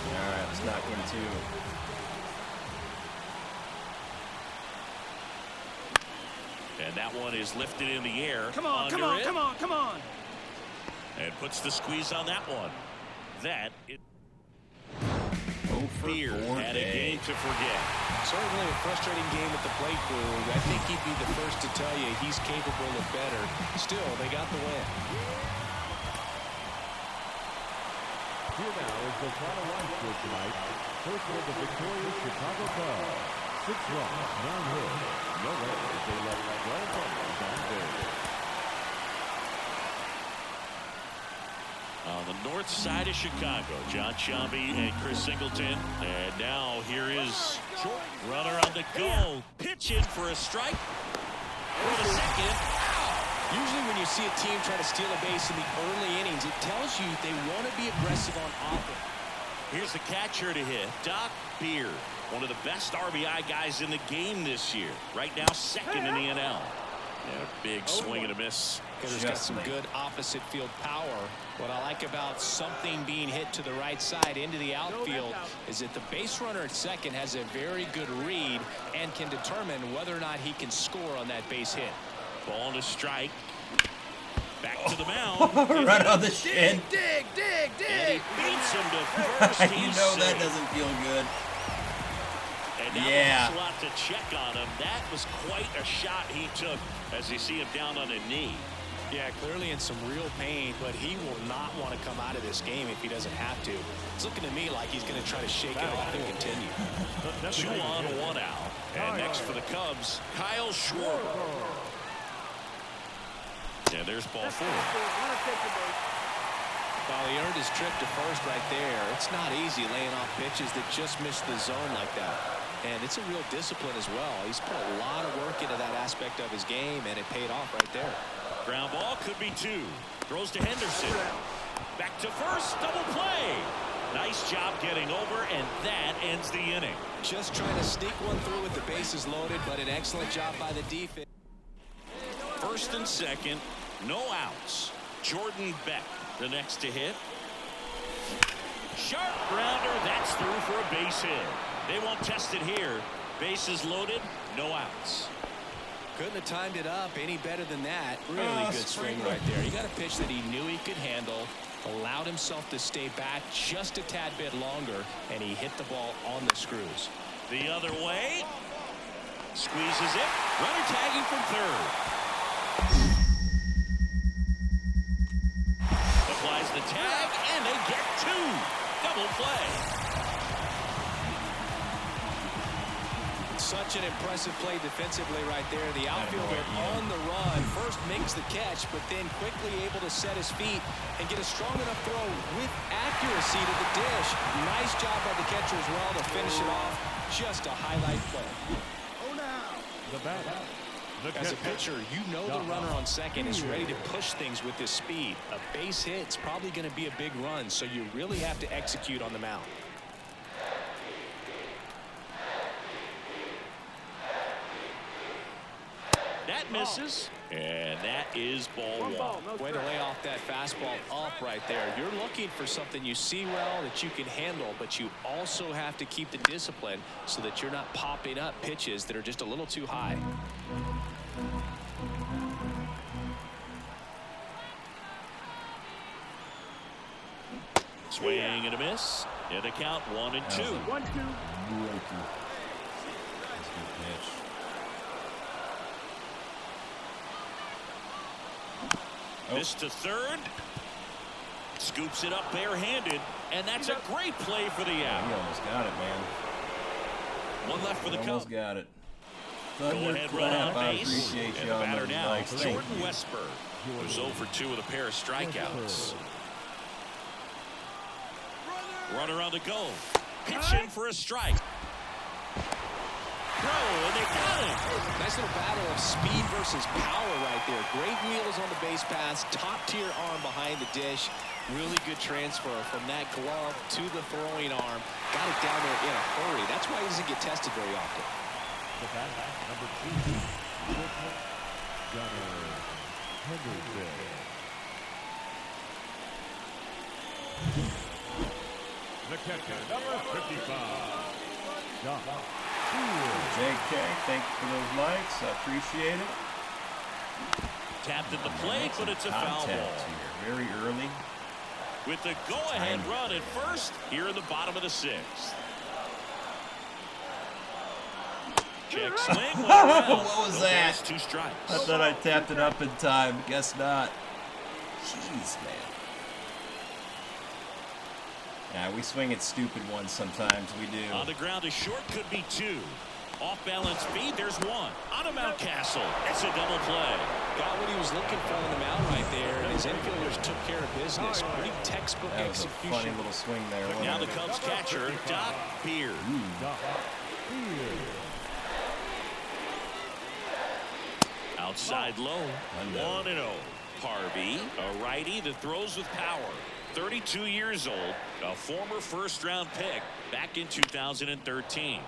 All right, let's knock in 2. And that one is lifted in the air. Come on, come on, come on, come on. And puts the squeeze on that one. That it. Oh, for Beard 4 had a game to forget. Certainly a frustrating game at the plate, Boog. I think he'd be the first to tell you he's capable of better. Still, they got the win. Here now is the final line score tonight. First for the victorious Chicago Cubs. 6 runs, 9 hits, no errors. They left 12 runners on base. On the north side of Chicago, John Sciambi and Chris Singleton. And now here is runner on the go. Pitch in for a strike. For the second. Usually when you see a team try to steal a base in the early innings, it tells you they want to be aggressive on offense. Here's the catcher to hit, DrDirtyBeard. One of the best RBI guys in the game this year. Right now, second in the NL. And a big swing and a miss. He's got some good opposite field power. What I like about something being hit to the right side into the outfield is that the base runner at second has a very good read and can determine whether or not he can score on that base hit. Ball to strike. Back to the mound. Right on the shin. Dig, dig, And he dig. beats him to first. You He's know that safe. doesn't feel good. And now Yeah. there's a lot to check on him. That was quite a shot he took as you see him down on a knee. Yeah, clearly in some real pain, but he will not want to come out of this game if he doesn't have to. It's looking to me like he's going to try to shake it off and continue. 2 on, 1 out. And next for the Cubs, Kyle Schwarber. And there's ball 4. Well, he earned his trip to first right there. It's not easy laying off pitches that just miss the zone like that. And it's a real discipline as well. He's put a lot of work into that aspect of his game, and it paid off right there. Ground ball could be 2. Throws to Henderson. Back to first. Double play. Nice job getting over, and that ends the inning. Just trying to sneak one through with the bases loaded, but an excellent job by the defense. First and second, no outs. Jordan Beck, the next to hit. Sharp grounder, that's through for a base hit. They won't test it here. Bases loaded, no outs. Couldn't have timed it up any better than that. Really good swing right there. He got a pitch that he knew he could handle, allowed himself to stay back just a tad bit longer, and he hit the ball on the screws. The other way. Squeezes it. Runner tagging from third. Applies the tag, and they get 2. Double play. Such an impressive play defensively right there. The outfielder on the run first makes the catch, but then quickly able to set his feet and get a strong enough throw with accuracy to the dish. Nice job by the catcher as well to finish it off. Just a highlight play. The batter, the As a catcher. pitcher, you know the runner on second is ready to push things with his speed. A base hit's probably going to be a big run, so you really have to execute on the mound. That misses, and that is ball 1. Way to lay off that fastball up right there. You're looking for something you see well that you can handle, but you also have to keep the discipline so that you're not popping up pitches that are just a little too high. Swing and a miss. In the count 1 and 2. 1-2. That's a good pitch. This to third. Scoops it up barehanded, and that's a great play for the He out. almost got it, man. 1 left for the Almost Cubs. got it. Go ahead, run on I base. appreciate And you the on batter those now, likes. Thank Jordan you. Westberg, who's 0 for 2 with a pair of strikeouts. Runner on the go. Pitching for a strike. Throw, and they got him. Nice little battle of speed versus power right there. Great wheels on the base pass. Top tier arm behind the dish. Really good transfer from that glove to the throwing arm. Got it down there in a hurry. That's why he doesn't get tested very often. The batter, number 2, Gunnar Henderson. The catcher, number 55, John. JK, thank you for those likes. I appreciate it. Tapped at the plate, but it's a foul Contact ball. here, very early. With the go-ahead run at first, here in the bottom of the 6th. Check swing. Went around. What was No that? balls, 2 strikes. I thought I tapped it up in time. Guess not. Jeez, man. Yeah, we swing at stupid ones sometimes. We do. On the ground, a short could be 2. Off-balance feed, there's 1. On a Mountcastle, it's a double play. Got what he was looking for on the mound right there, and his infielders took care of business. Pretty textbook That was a execution. funny little swing there. wasn't Now the it? Cubs catcher, DrDirtyBeard. Outside low, 1-0. Harvey, a righty that throws with power. 32 years old, a former first-round pick back in 2013.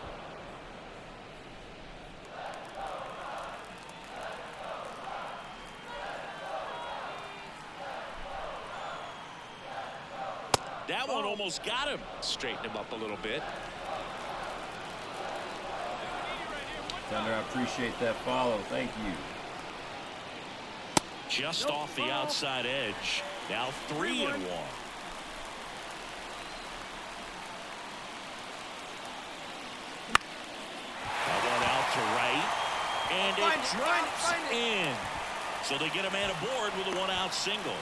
That one almost got him. Straighten him up a little bit. Thunder, I appreciate that follow. Thank you. Just off the outside edge. Now 3-1. That one out to right. And it drops in. So they get a man aboard with a 1-out single.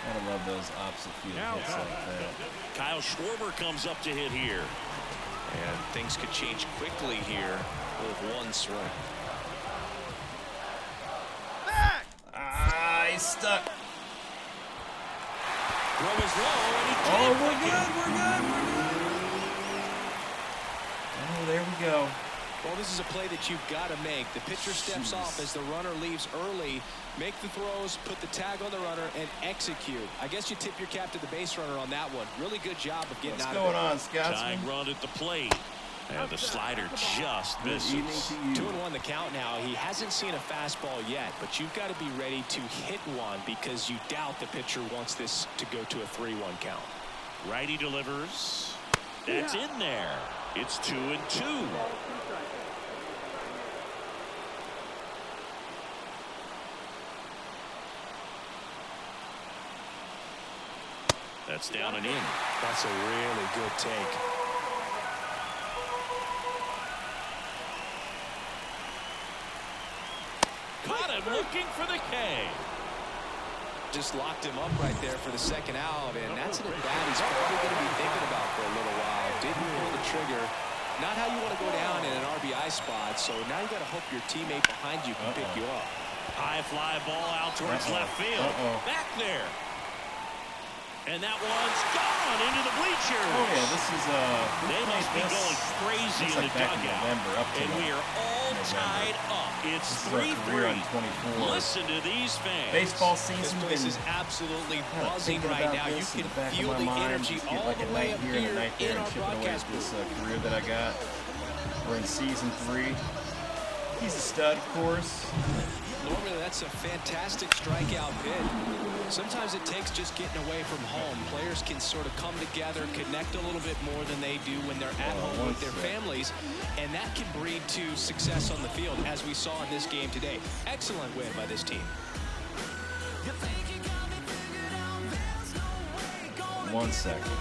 Gotta love those opposite field hits like that. Kyle Schwarber comes up to hit here. And things could change quickly here with 1 swing. Ah, he's stuck. Throw is low, and he Oh, can't we're make good. it. We're good. We're good. Oh, there we go. Well, this is a play that you've got to make. The pitcher steps off as the runner leaves early. Make the throws, put the tag on the runner, and execute. I guess you tip your cap to the base runner on that one. Really good job of getting What's out going of it. on, Scotsman? Tying run at the plate. And the slider just Good evening misses. to you. 2-1 the count now. He hasn't seen a fastball yet, but you've got to be ready to hit one because you doubt the pitcher wants this to go to a 3-1 count. Righty delivers. That's in there. It's 2-2. That's down and in. That's a really good take. Caught him looking for the K. Just locked him up right there for the second out, and that's an at-bat he's probably going to be thinking about for a little while. Didn't pull the trigger. Not how you want to go down in an RBI spot, so now you got to hope your teammate behind you can pick you up. High fly ball out towards left field. Back there. And that one's gone into the bleachers. Oh yeah, this is They must be going crazy in the back in dugout. November, up to And we are all November. tied up. It's This is our career on 3-3. 24. Listen to these fans. Baseball This season place been is absolutely kind of buzzing thinking right about now. You this in can the back feel of the my mind. energy Just get all like the a way night up here and a here night there in and our chipping away broadcast at this booth. career that I got. We're in season 3. He's a stud, of course. Normally, that's a fantastic strikeout bid. Sometimes it takes just getting away from home. Players can sort of come together, connect a little bit more than they do when they're at home with their families, and that can breed to success on the field, as we saw in this game today. Excellent win by this team. 1 second.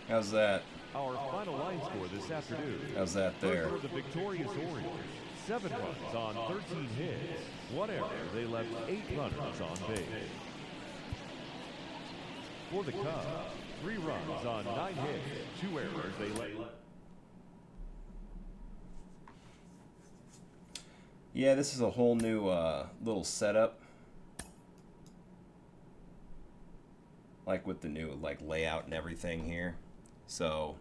How's that? Our final line score this afternoon. How's that there? For the victorious Orioles, 7 runs on 13 hits. 1 error. They left 8 runners on base. For the Cubs, 3 runs on 9 hits. 2 errors. They left. Yeah, this is a whole new little setup. Like with the new layout and everything here. So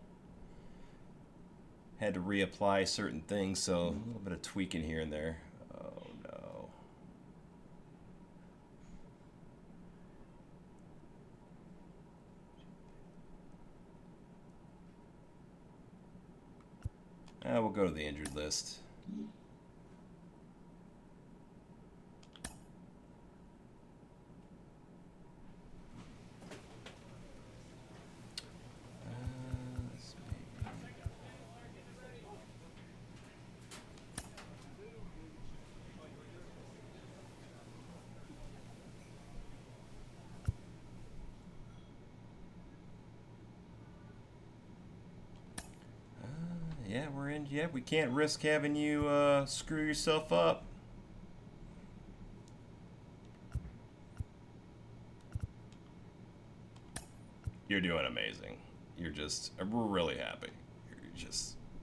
had to reapply certain things, so a little bit of tweaking here and there. Oh no. We'll go to the injured list. Yeah, we're in. Yeah, we can't risk having you screw yourself up. You're doing amazing. You're just, we're really happy.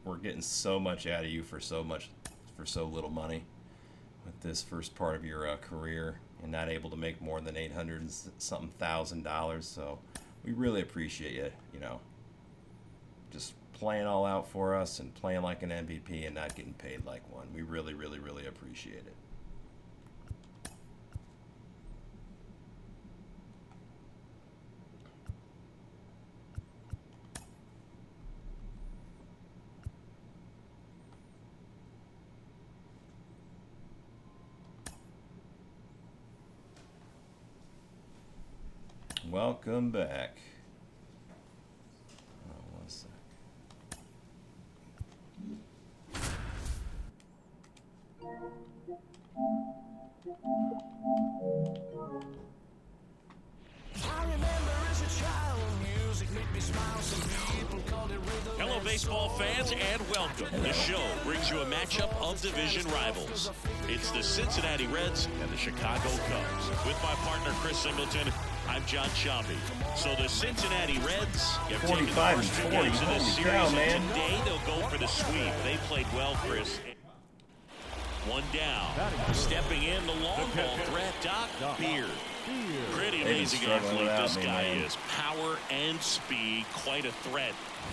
We're getting so much out of you for so little money with this first part of your career, and not able to make more than $800-something thousand. So we really appreciate you, just playing all out for us and playing like an MVP and not getting paid like one. We really, really, really appreciate it. Welcome back. Oh, 1 sec. Hello, baseball fans, and welcome. The show brings you a matchup of division rivals. It's the Cincinnati Reds and the Chicago Cubs. With my partner, Chris Singleton, I'm John Shambi. So the Cincinnati Reds have taken the 45 first two and 40. games of this Holy series, cow, and man. today they'll go for the sweep. They played well, Chris. One down. Stepping in the long ball threat, DrDirtyBeard. Pretty amazing athlete this guy is. Power and speed, quite a threat.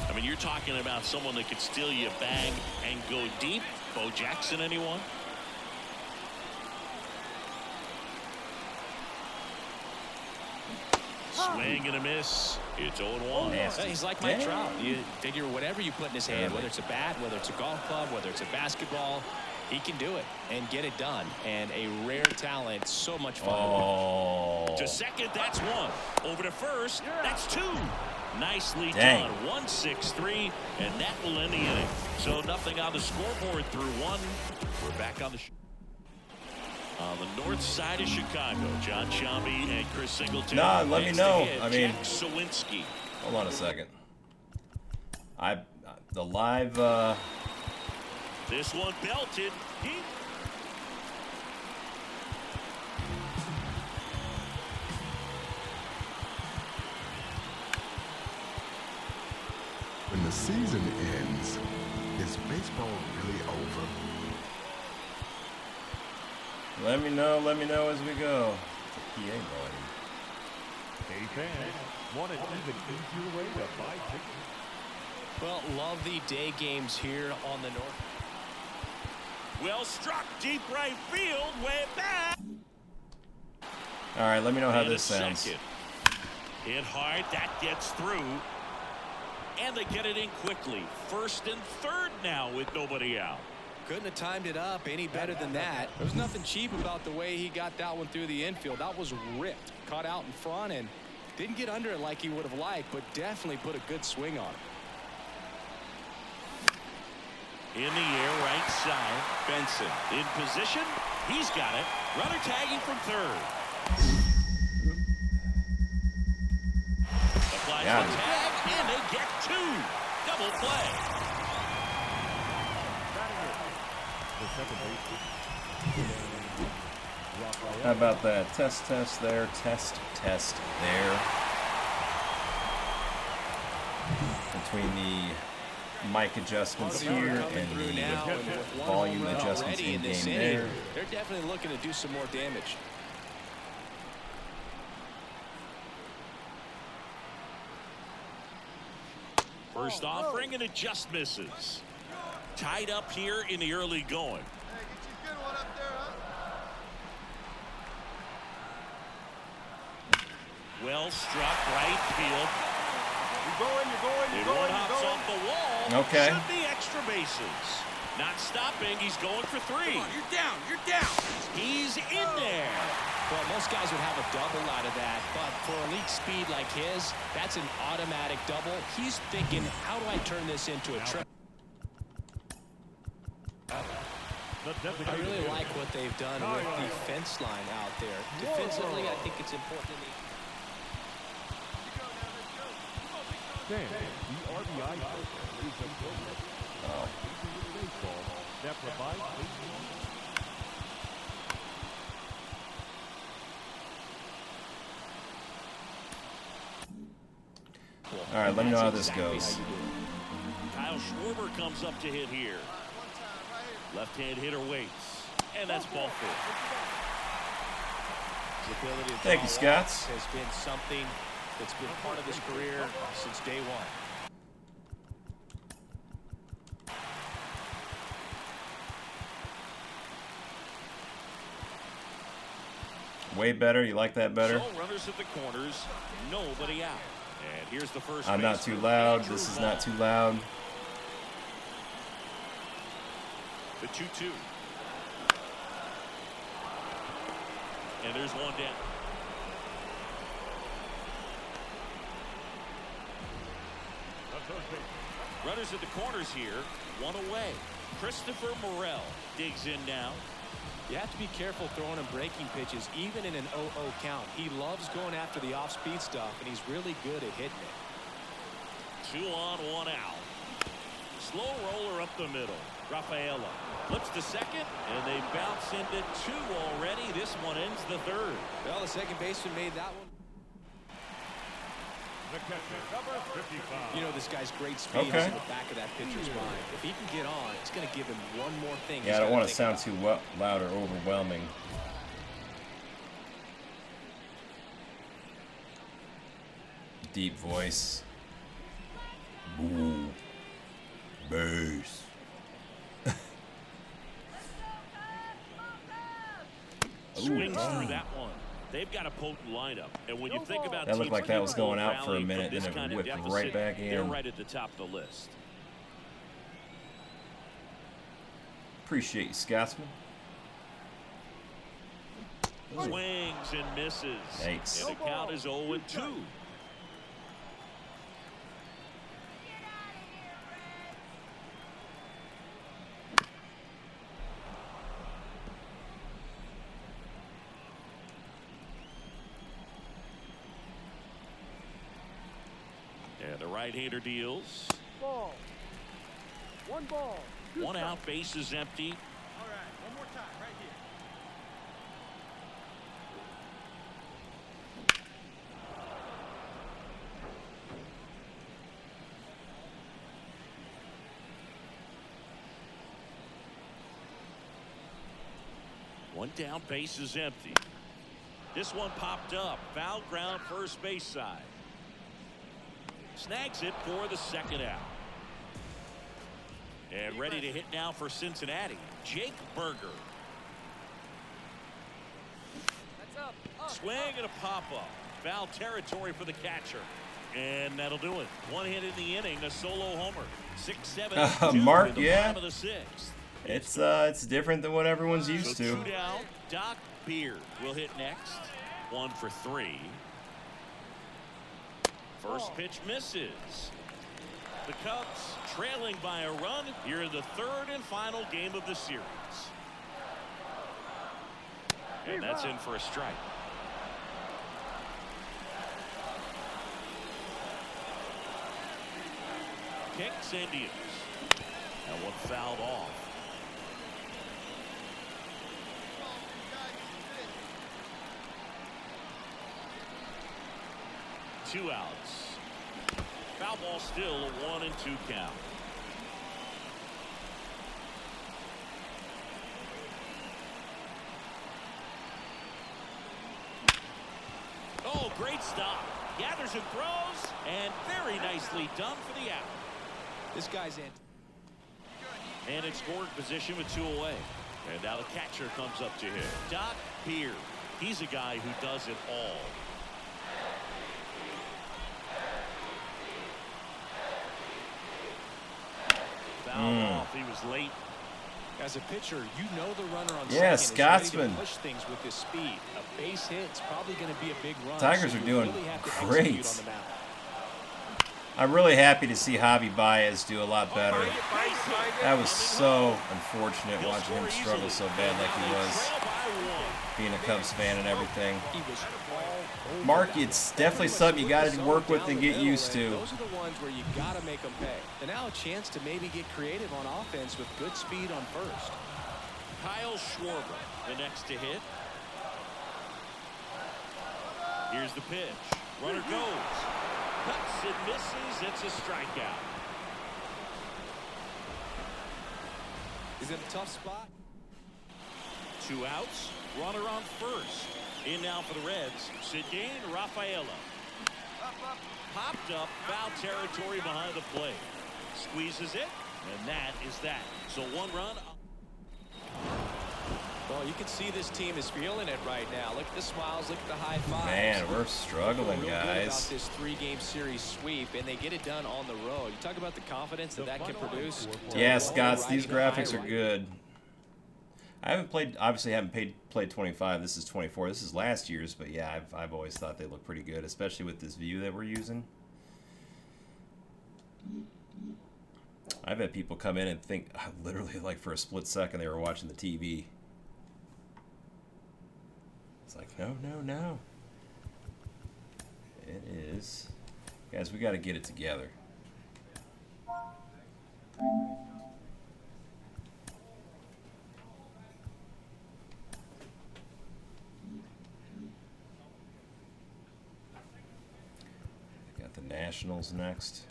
I mean, you're talking about someone that could steal you a bag and go deep. Bo Jackson, anyone? Swing and a miss. It's 0-1. He's like Mike Trout. You figure whatever you put in his hand, whether it's a bat, whether it's a golf club, whether it's a basketball, he can do it and get it done. And a rare talent, so much fun. Oh. To second, that's one. Over to first, that's two. Nicely done. 1-6-3, and that will end the inning. So nothing on the scoreboard through one. We're back on the on the north side of Chicago. John Shambi and Chris Singleton. Nah, let me know. I mean, Jack Sawinski. Hold on a second. The live. This one belted. When the season ends, is baseball really over? Let me know as we go. It's a PA volume. Hey fans, want an even easier way to buy tickets? Well, love the day games here on the north. Well struck, deep right field, way back. All right, let me know how And this a sounds. second. Hit hard, that gets through. And they get it in quickly. First and third now with nobody out. Couldn't have timed it up any better than that. There was nothing cheap about the way he got that one through the infield. That was ripped. Caught out in front and didn't get under it like he would have liked, but definitely put a good swing on it. In the air, right side. Benson in position. He's got it. Runner tagging from third. Applies the tag, and they get two. Double play. How about that? Test there. Test there. Between the mic adjustments here and the volume adjustments in game there. They're definitely looking to do some more damage. First offering, and it just misses. Tied up here in the early going. Well struck, right field. You're going. One hops off the wall. Okay. Should be extra bases. Not stopping. He's going for three. Come on, you're down. You're down. He's in there. Well, most guys would have a double out of that, but for elite speed like his, that's an automatic double. He's thinking, how do I turn this into a triple? I really like what they've done with the fence line out there. Defensively, I think it's important. The RBI is a program baseball that provides All right, let me know how this goes. Kyle Schwarber comes up to hit here. Left-hand hitter waits, and that's ball four. His ability to Thank you, draw Scotts. walks has been something that's been part of his career since day one. Way better. You like that better? So runners at the corners, nobody out. And here's the first. I'm not too loud. This is not too loud. The 2-2. And there's one down. Runners at the corners here, one away. Christopher Morel digs in now. You have to be careful throwing him breaking pitches, even in an 0-0 count. He loves going after the off-speed stuff, and he's really good at hitting it. 2 on, 1 out. Slow roller up the middle. Rafaela flips to second, and they bounce into 2 already. This one ends the third. Well, the second baseman made that one. The catcher, number 55. You know, this guy's great speed is in the back of that pitcher's mind. If he can get on, it's going to give him one more thing. Yeah, I don't want to sound too loud or overwhelming. Deep voice. Ooh. Bass. Swings through that one. They've got a potent lineup, and when you think about that looked like that was going out for a rallying from minute, this then kind it of whipped deficit, right back they're in. right at the top of the list. Appreciate you, Scotsman. Swings and misses. Yikes. And the count is 0-2. And the right-hander deals. Ball. One ball. One out, base is empty. All right, one more time, right here. One down, base is empty. This one popped up. Foul ground, first base side. Snags it for the second out. And ready to hit now for Cincinnati, Jake Berger. That's up. Swing and a pop-up. Foul territory for the catcher. And that'll do it. One hit in the inning, a solo homer. 6-7. Mark, in the yeah. bottom of the sixth. It's different than what everyone's used So to. 2 down. DrDirtyBeard will hit next. 1 for 3. First pitch misses. The Cubs trailing by a run here in the third and final game of the series. And that's in for a strike. Kicks and deals. And one fouled off. Two outs. Foul ball still a 1-2 count. Oh, great stop. Gathers and throws, and very nicely done for the out. This guy's in. And in scoring position with 2 away. And now the catcher comes up to him. DrDirtyBeard. He's a guy who does it all. Foul off. He was late. As a pitcher, you know the runner on Yeah, second is ready Scotsman. to push things with his speed. A base hit's probably going to be a big run. Tigers so are you doing really have to great. execute on the mound. I'm really happy to see Javi Baez do a lot better. That was so unfortunate watching him struggle so bad like he was, being a Cubs fan and everything. He was all over Mark, that. it's definitely something you got to work with and get used to. Those are the ones where you got to make them pay. And now a chance to maybe get creative on offense with good speed on first. Kyle Schwarber, the next to hit. Here's the pitch. Runner goes. Cuts and misses. It's a strikeout. He's in a tough spot. 2 outs. Runner on first. In now for the Reds. Sidney Rafaela. Popped up. Foul territory behind the plate. Squeezes it. And that is that. So 1 run. Well, you can see this team is feeling it right now. Look at the smiles. Look at the high fives. Man, we're Feel struggling, real good about guys. this 3-game series sweep, and they get it done on the road. You talk about the confidence that that can produce. Yeah, Scots, these graphics are good. I haven't played, obviously haven't played 25. This is 24. This is last year's, but yeah, I've always thought they look pretty good, especially with this view that we're using. I've had people come in and think, literally, like for a split second, they were watching the TV. It's like, no. It is. Guys, we got to get it together. Got the Nationals next.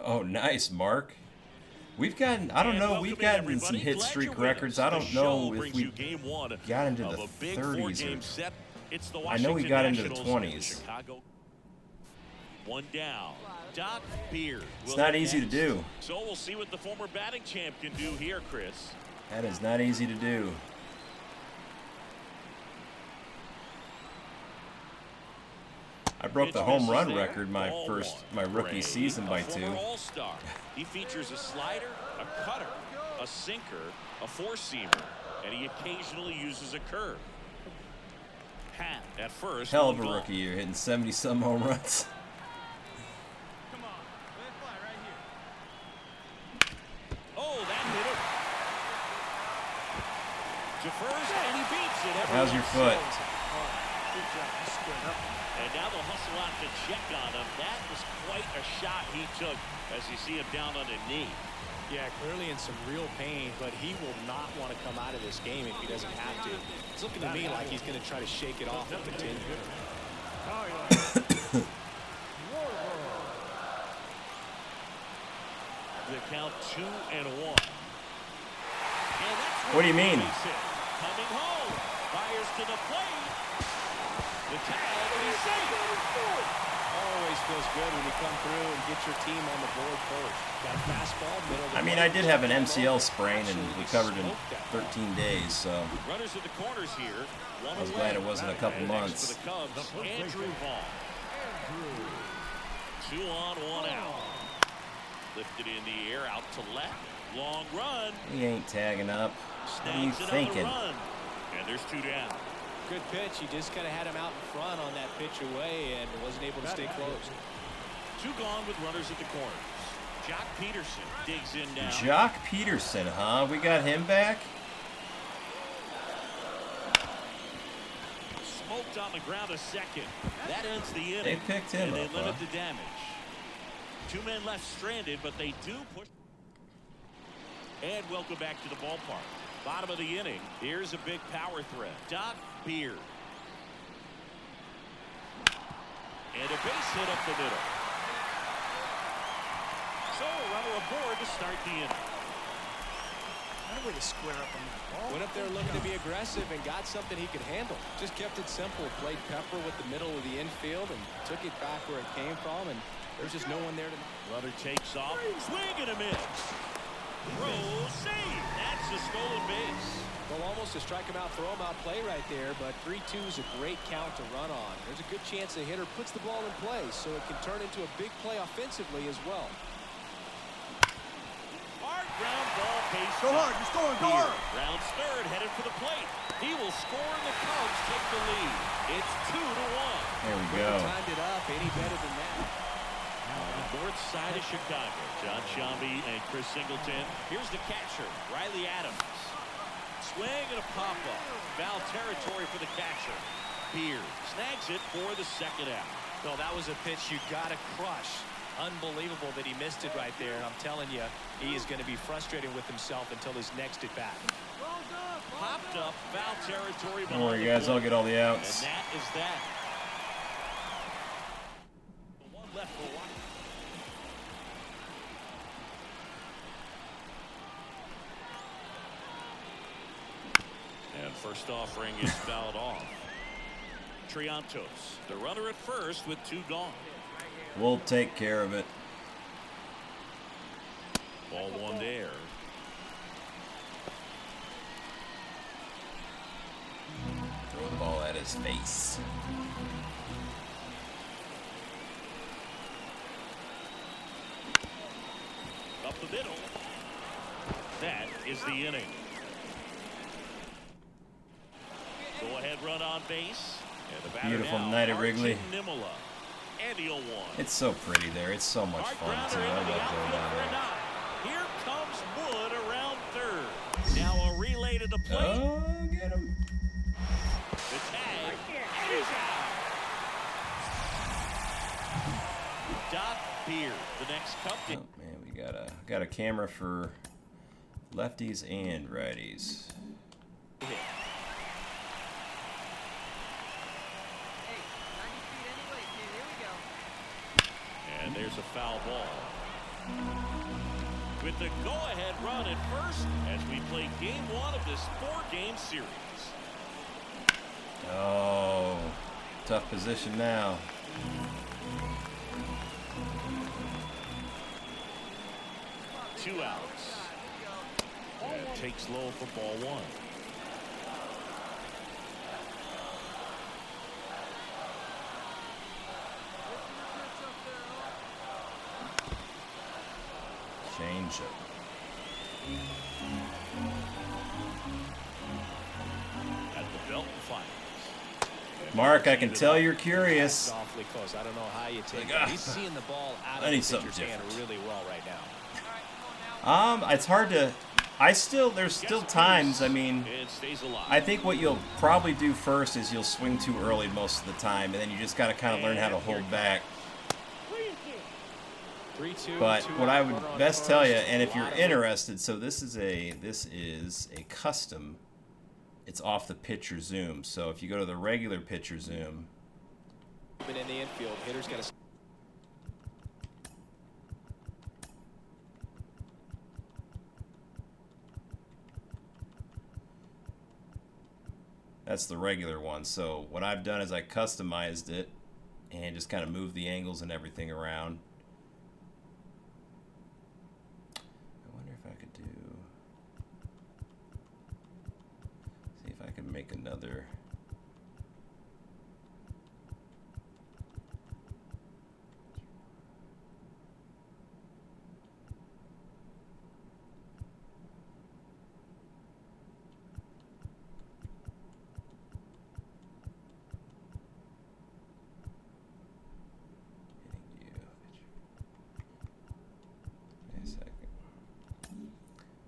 Oh, nice, Mark. We've gotten, I don't know, we've gotten some hit streak records. I don't know if we got into the 30s or... I know we got into the 20s. One down. DrDirtyBeard. It's not easy to do. So we'll see what the former batting champ can do here, Chris. That is not easy to do. I broke the home run record my rookie season by 2. All-star. He features a slider, a cutter, a sinker, a four-seamer, and he occasionally uses a curve. Pat at first. Hell of a rookie year, hitting 70-some home runs. Come on, let it fly right here. Oh, that hit him. To first, and he beats it. How's your foot? Good job. You squared up. And now they'll hustle out to check on him. That was quite a shot he took as you see him down on a knee. Yeah, clearly in some real pain, but he will not want to come out of this game if he doesn't have to. It's looking to me like he's going to try to shake it off and continue. The count 2-1. What do you mean? Coming home. Fires to the plate. The tag, and he's safe. Always feels good when you come through and get your team on the board first. Got a fastball, middle of the I mean, I did have an MCL sprain and recovered in 13 days, so Runners at the corners here. I was glad it wasn't a couple months. For the Cubs, Andrew Vaughn. 2 on, 1 out. Lifted in the air, out to left. Long run. He ain't tagging up. What are you Snags thinking? another run. And there's 2 down. good pitch. He just kind of had him out in front on that pitch away and wasn't able to stay close. 2 gone with runners at the corners. Jock Peterson digs in now. Jock Peterson, huh? We got him back? Smoked on the ground a second. That ends the inning. They picked him and up, they limit huh? the damage. 2 men left stranded, but they do push. And welcome back to the ballpark. Bottom of the inning. Here's a big power threat. DrDirtyBeard. And a base hit up the middle. So a runner aboard to start the inning. What a way to square up on that ball. Went up there looking to be aggressive and got something he could handle. Just kept it simple. Played pepper with the middle of the infield and took it back where it came from. And there's just no one there to. Runner takes off. Swing and a miss. Throw, save. That's a stolen base. Well, almost a strike him out, throw him out play right there, but 3-2 is a great count to run on. There's a good chance the hitter puts the ball in play, so it can turn into a big play offensively as well. Hard ground ball pace. Go hard, you're scoring, go hard. Rounds third, headed for the plate. He will score and the Cubs take the lead. It's 2-1. There we go. Timed it up any better than that. North side of Chicago. John Shambi and Chris Singleton. Here's the catcher, Riley Adams. Swing and a pop-up. Foul territory for the catcher. Beard snags it for the second out. Well, that was a pitch you got to crush. Unbelievable that he missed it right there. And I'm telling you, he is going to be frustrated with himself until his next at bat. Popped up, foul territory. Don't worry, guys. I'll get all the outs. And that is that. One left for one. And first offering is fouled off. Triantos, the runner at first with 2 gone. We'll take care of it. Ball 1 there. Throw the ball at his face. Up the middle. That is the inning. Go ahead run on base. And the batter Beautiful now, night at Wrigley. Nimmola. And the 0-1. It's so pretty there. It's so much Hard fun, grounder too. I into the love going outfield down for a there. knock. Here comes Wood around third. Now a relay to the plate. Oh, get him. The tag. And he's out. DrDirtyBeard, the next Cup. Oh, man, we got a camera for Lefties and righties. Hey, 90 feet anyway, kid. Here we go. And there's a foul ball. With the go-ahead run at first as we play game 1 of this 4-game series. Oh, tough position now. Two outs. And takes low for ball 1. Change it. At the belt and finals. Mark, I can tell you're curious. Awfully close. I don't know how you take Like, that. He's seeing the ball out I of need the something pitcher's hand different. really well right now. It's hard to. There's still times. I mean, It stays alive. I think what you'll probably do first is you'll swing too early most of the time, and then you just got to kind of learn how to hold back. 3-2. But two what I out, would runner on best tell you, first, and if a you're lot of interested, so this is a custom. It's off the pitcher zoom. So if you go to the regular pitcher zoom, movement in the infield, hitter's got to. that's the regular one. So what I've done is I customized it and just kind of moved the angles and everything around. I wonder if I could see if I can make another.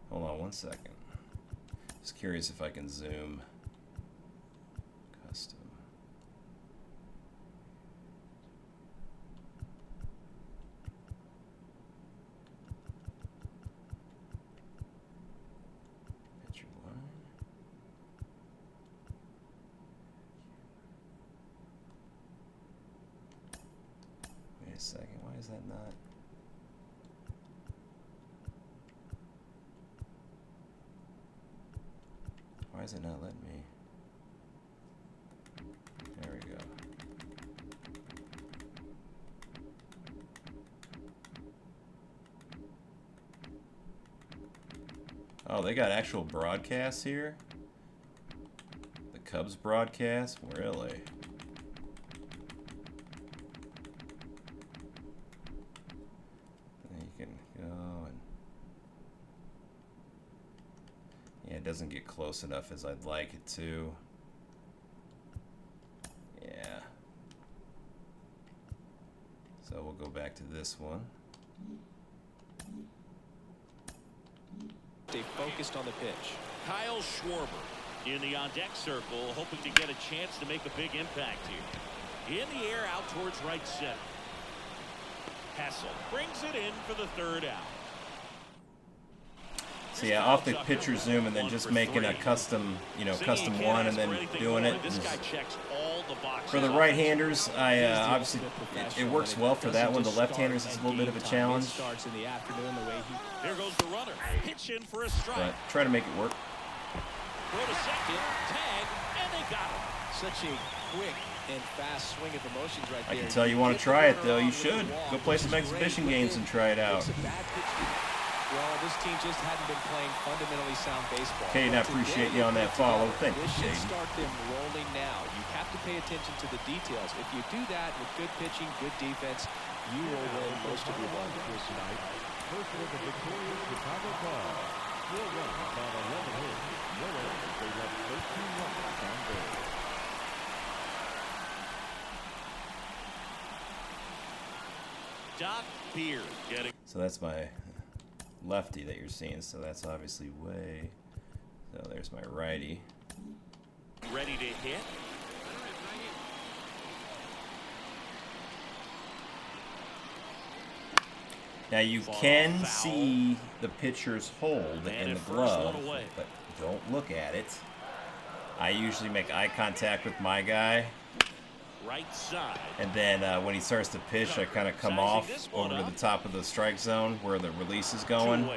Hold on one second. Just curious if I can zoom. Custom. Picture 1. Wait a second. Why is that not? Why is it not letting me? There we go. Oh, they got actual broadcasts here? The Cubs broadcast? Really? You can go and... Yeah, it doesn't get close enough as I'd like it to. Yeah. So we'll go back to this one. Stay focused on the pitch. Kyle Schwarber in the on-deck circle, hoping to get a chance to make a big impact here. In the air, out towards right center. Hassel brings it in for the 3rd out. So yeah, off the pitcher zoom and then just making a custom, custom one and then doing it. This guy checks all the boxes. For the right-handers, I obviously it works well for that one. The left-handers is a little bit of a challenge, Starts in the afternoon the way he. There goes the runner. Pitch in for a strike. but try to make it work. Throw to second, tag, and they got him. Such a quick and fast swing at the motions right I there. can tell you want to try it though. You should go play some exhibition games and try it out. It's a bad pitch. Well, this team just hadn't been playing fundamentally sound baseball. Caden, I appreciate you on that follow. Thank you, This should Caden. start them rolling now. You have to pay attention to the details. If you do that with good pitching, good defense, you will win most of your ball games tonight. First of the victorious Chicago Cubs. 4 runs on 11 hits. No errors. They left 13 runs on base. DrDirtyBeard getting. So that's my lefty that you're seeing. So that's obviously way. So there's my righty. Ready to hit. Now you can see the pitcher's hold in the glove, but don't look at it. I usually make eye contact with my guy. Right side. And then when he starts to pitch, I kind of come off over to the top of the strike zone where the release is going.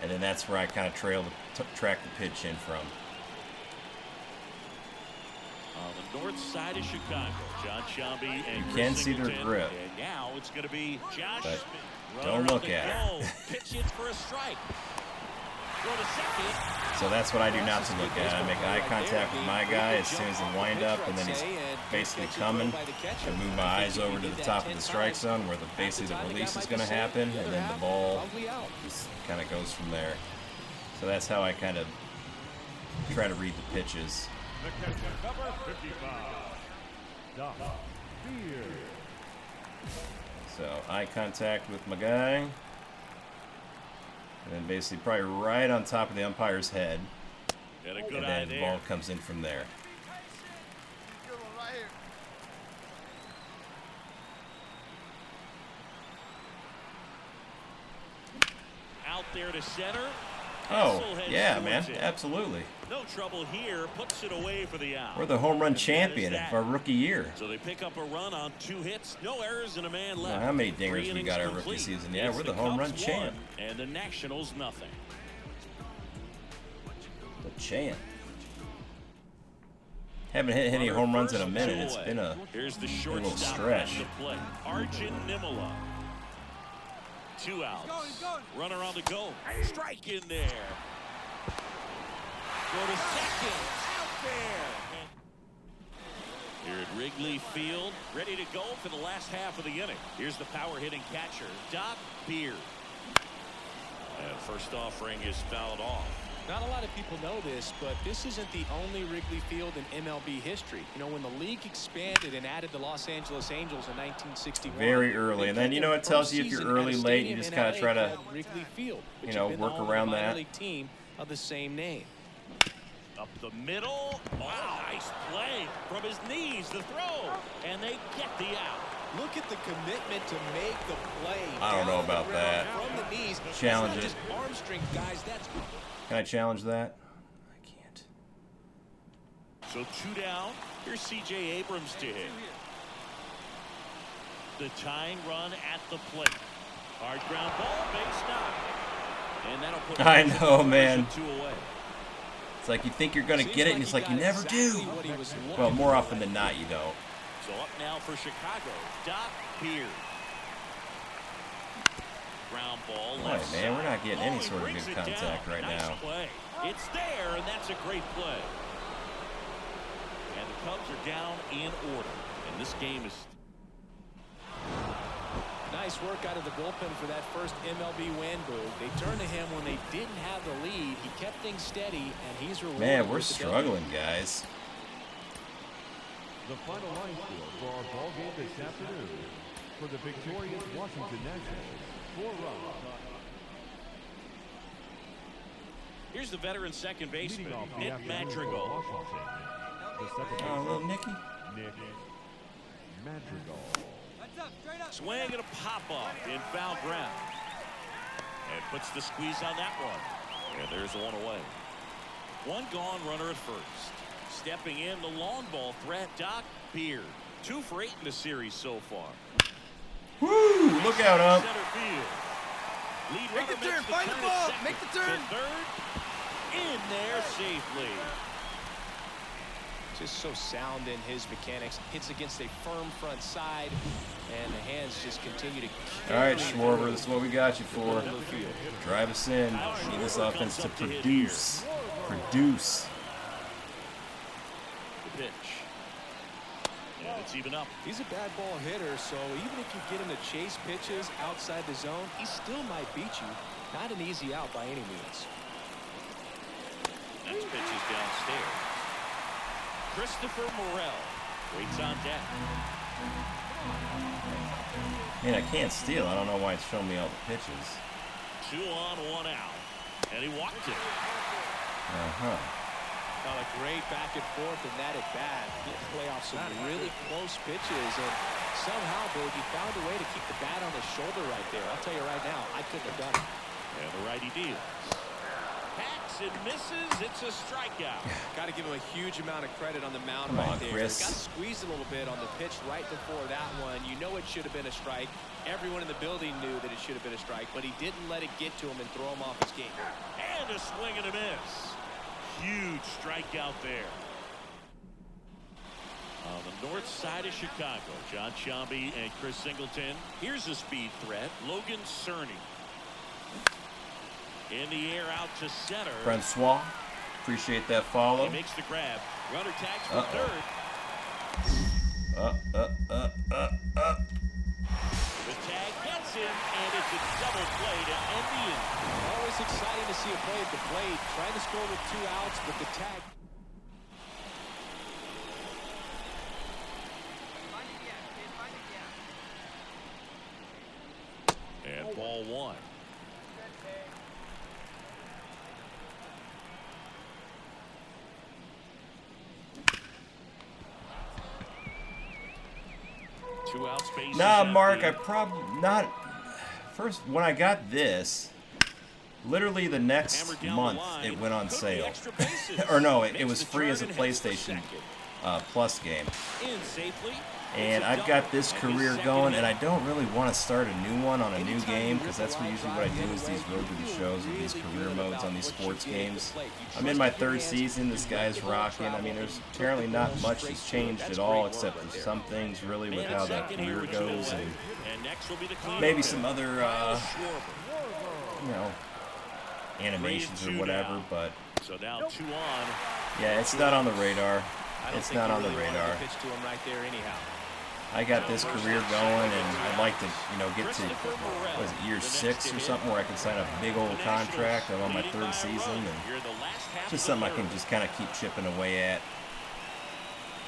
And then that's where I kind of track the pitch in from. On the north side of Chicago, John Shambi and You Chris can see their Singleton. grip. And now it's going to be Josh But Smith. don't look at it. Pitch it for a strike. Go to second. So that's what I do not to look at. I make eye contact with my guy as soon as he wind up, and then he's basically coming. I move my eyes over to the top of the strike zone where basically the release is going to happen, and then the ball just kind of goes from there. So that's how I kind of try to read the pitches. The catcher, number 55, DrDirtyBeard. So eye contact with my guy. And then basically probably right on top of the umpire's head. And a good And eye then the there. ball comes in from there. Good one right here. Out there to center. Oh, Hasselhead yeah, scores man. it. Absolutely. No trouble here. Puts it away for the out. We're the home run And champion there's of that. our rookie year. So they pick up a run on 2 hits, no errors, and a man Now, left. how many 3 dingers we innings got our complete. rookie season? Yeah, It's we're the home run Cubs champ. 1, and the Nationals nothing. The champ. Haven't hit any home runs in a minute. It's been a Here's the little shortstop stretch. at the plate. Arjun Nimala. 2 outs. Runner on the go. Strike in there. Go to second. Out there. Here at Wrigley Field, ready to go for the last half of the inning. Here's the power hitting catcher, DrDirtyBeard. And first offering is fouled off. Not a lot of people know this, but this isn't the only Wrigley Field in MLB history. You know, when the league expanded and added the Los Angeles Angels in 1961. Very early. And then, you know, it tells you if you're early, late, you just kind of try to, Wrigley Field, you know, work around that. League team of the same name. Up the middle. Wow, nice play from his knees. The throw, and they get the out. Look at the commitment to make the play. I don't know down the about ground that. From the knees. Challenge That's not it. just arm strength, guys. That's Can I challenge that? I can't. So 2 down. Here's C.J. Abrams to hit. The tying run at the plate. Hard ground ball, base knock. And that'll put I know, man. 2 away. It's like you think you're going to get it, and it's like you never do. Well, more often than not, you don't. So up now for Chicago, DrDirtyBeard. Ground ball Boy, left man, we're not getting any he sort of brings good it down. contact right Nice now. Play. It's there, and that's a great play. And the Cubs are down in order. And this game is... nice work out of the bullpen for that first MLB win, Boo. They turned to him when they didn't have the lead. He kept things steady, and he's rewarded. Man, we're with the struggling, guys. The final line score for our ball game this afternoon. For the victorious Washington Nationals, 4 runs. Here's the veteran second baseman, Leading off the Nick afternoon for Madrigal. Washington, the second Oh, little baseman, Nicky. Nick Madrigal. That's up, straight up. Swing and a pop-up in foul ground. And puts the squeeze on that one. And there's 1 away. 1 gone, runner at first. Stepping in, the long ball threat, DrDirtyBeard. 2 for 8 in the series so far. Woo! Look out, up. Center field. Lead Make the runner turn, makes find the turn ball, at second. make the turn. To third, in there safely. Just so sound in his mechanics. Hits against a firm front side, and the hands just continue to... All right, Schwarber, this is what we got you for. Drive us in. Need this offense to produce. Produce. The pitch. And it's even up. He's a bad ball hitter, so even if you get him to chase pitches outside the zone, he still might beat you. Not an easy out by any means. Next pitch is downstairs. Christopher Morel waits on deck. Man, I can't steal. I don't know why it's showing me all the pitches. 2 on, 1 out. And he walked it. Uh-huh. Well, a great back and forth in that at bat. He had to play off some really close pitches, and somehow, Boog, he found a way to keep the bat on his shoulder right there. I'll tell you right now, I couldn't have done it. And the righty deals. Hacks and misses. It's a strikeout. Got to give him a huge amount of credit on the mound Come right on, there. Chris. Got squeezed a little bit on the pitch right before that one. You know it should have been a strike. Everyone in the building knew that it should have been a strike, but he didn't let it get to him and throw him off his game. And a swing and a miss. Huge strikeout there. On the north side of Chicago, John Sciambi and Chris Singleton. Here's a speed threat. Logan Cerny. In the air out to center. Francois, appreciate that follow. He makes the grab. Runner tags for third. The tag gets him, and it's a double play to end the inning. Always exciting to see a play at the plate. Trying to score with 2 outs, but the tag. And ball 1. Two outs, bases Nah, empty. Mark, I probably not. First, when I got this, literally the next Hammered down month the line. it went on Could be sale. extra bases. Or no, it Makes was the free as a turn and heads for PlayStation second. Plus game. In safely. And It's a I've got double. this And his career second going, hit. and I don't really want to start a new one on a new game because that's usually what I do is these road to the shows with these career modes on these sports games. I'm in my 3rd season. This guy's rocking. I mean, there's apparently not much has changed at all except for some things really with how the career goes and next will be the cleanup maybe hit. some other, you know, animations or whatever. But So now 2 on. yeah, it's not on the radar. I don't It's think not he on the really wanted to radar. pitch to him right there anyhow. I got this career going, and I'd like to, you know, get to, what is it, year 6 or something where I can sign a big old contract. I'm on my 3rd season, and just something I can just kind of keep chipping away at,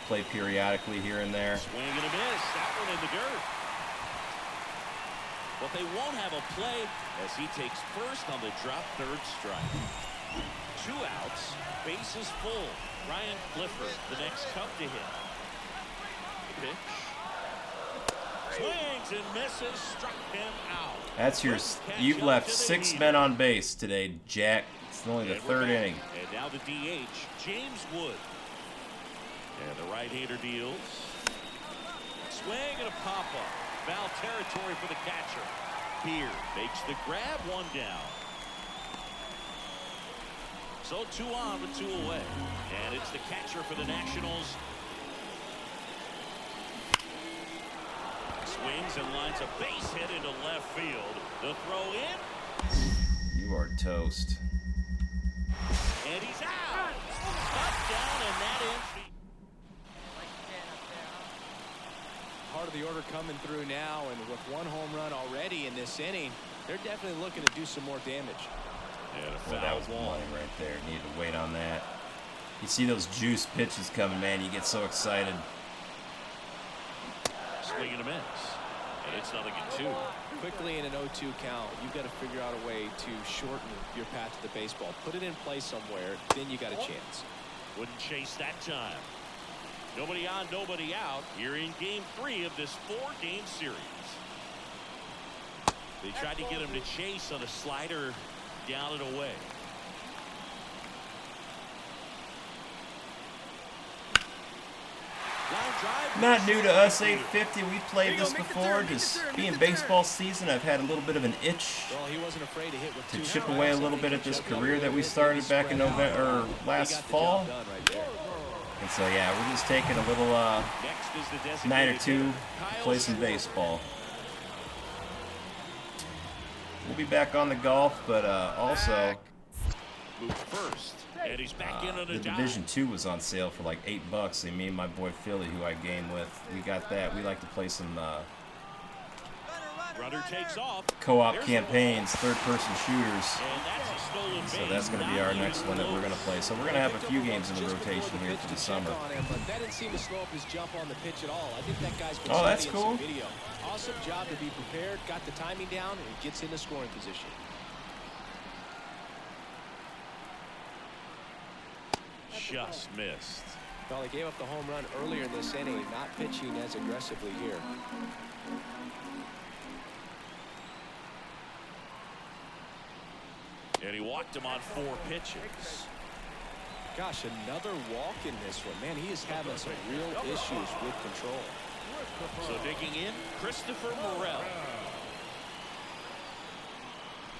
play periodically here and there. Swing and a miss. That one in the dirt. But they won't have a play as he takes first on the drop 3rd strike. 2 outs, bases full. Ryan Clifford, the next cup to hit. The pitch. Swings and misses, struck him out. That's your. You've left 6 men on base today, Jack. It's only the 3rd inning. And now the DH, James Wood. And the right-hander deals. Swing and a pop-up. Foul territory for the catcher. Beard makes the grab, 1 down. So 2 on with 2 away. And it's the catcher for the Nationals. Swings and lines a base hit into left field. The throw in. You are toast. And he's out. Touchdown, and that ends the... Part of the order coming through now, and with 1 home run already in this inning, they're definitely looking to do some more damage. And a Well, foul that was ball. money right there. Need to wait on that. You see those juice pitches coming, man. You get so excited. Swing and a miss. And it's 0-2. Quickly in an 0-2 count, you've got to figure out a way to shorten your path to the baseball. Put it in play somewhere, then you got a chance. Wouldn't chase that time. Nobody on, nobody out here in game 3 of this 4-game series. They tried to get him to chase on a slider down and away. Line drive. Not new to us, 850. We played this before. Just being baseball season, I've had a little bit of an itch Well, he wasn't afraid to hit with to 2 chip strikes. away a little bit at this career that we started back in November or last fall. And so yeah, we're just taking a little Next is the designated night or 2, hitter, play Kyle some Schwarber. baseball. We'll be back on the golf, but also Move first, and he's back in on the a dive. Division 2 was on sale for like $8. And me and my boy Philly, who I game with, we got that. We like to play some Runner takes off. co-op There's campaigns, third-person shooters. And that's a stolen base. So that's going to be our next one that we're going to play. So we're going to have a few games in the rotation here for the summer. But that didn't seem to slow up his jump on the pitch at all. I think that guy's been Oh, that's studying some cool. video. Awesome job to be prepared, got the timing down, and gets in the scoring position. just missed. Well, he gave up the home run earlier in this inning, not pitching as aggressively here. And he walked him on 4 pitches. Gosh, another walk in this one. Man, he is having some real issues with control. So digging in, Christopher Morel.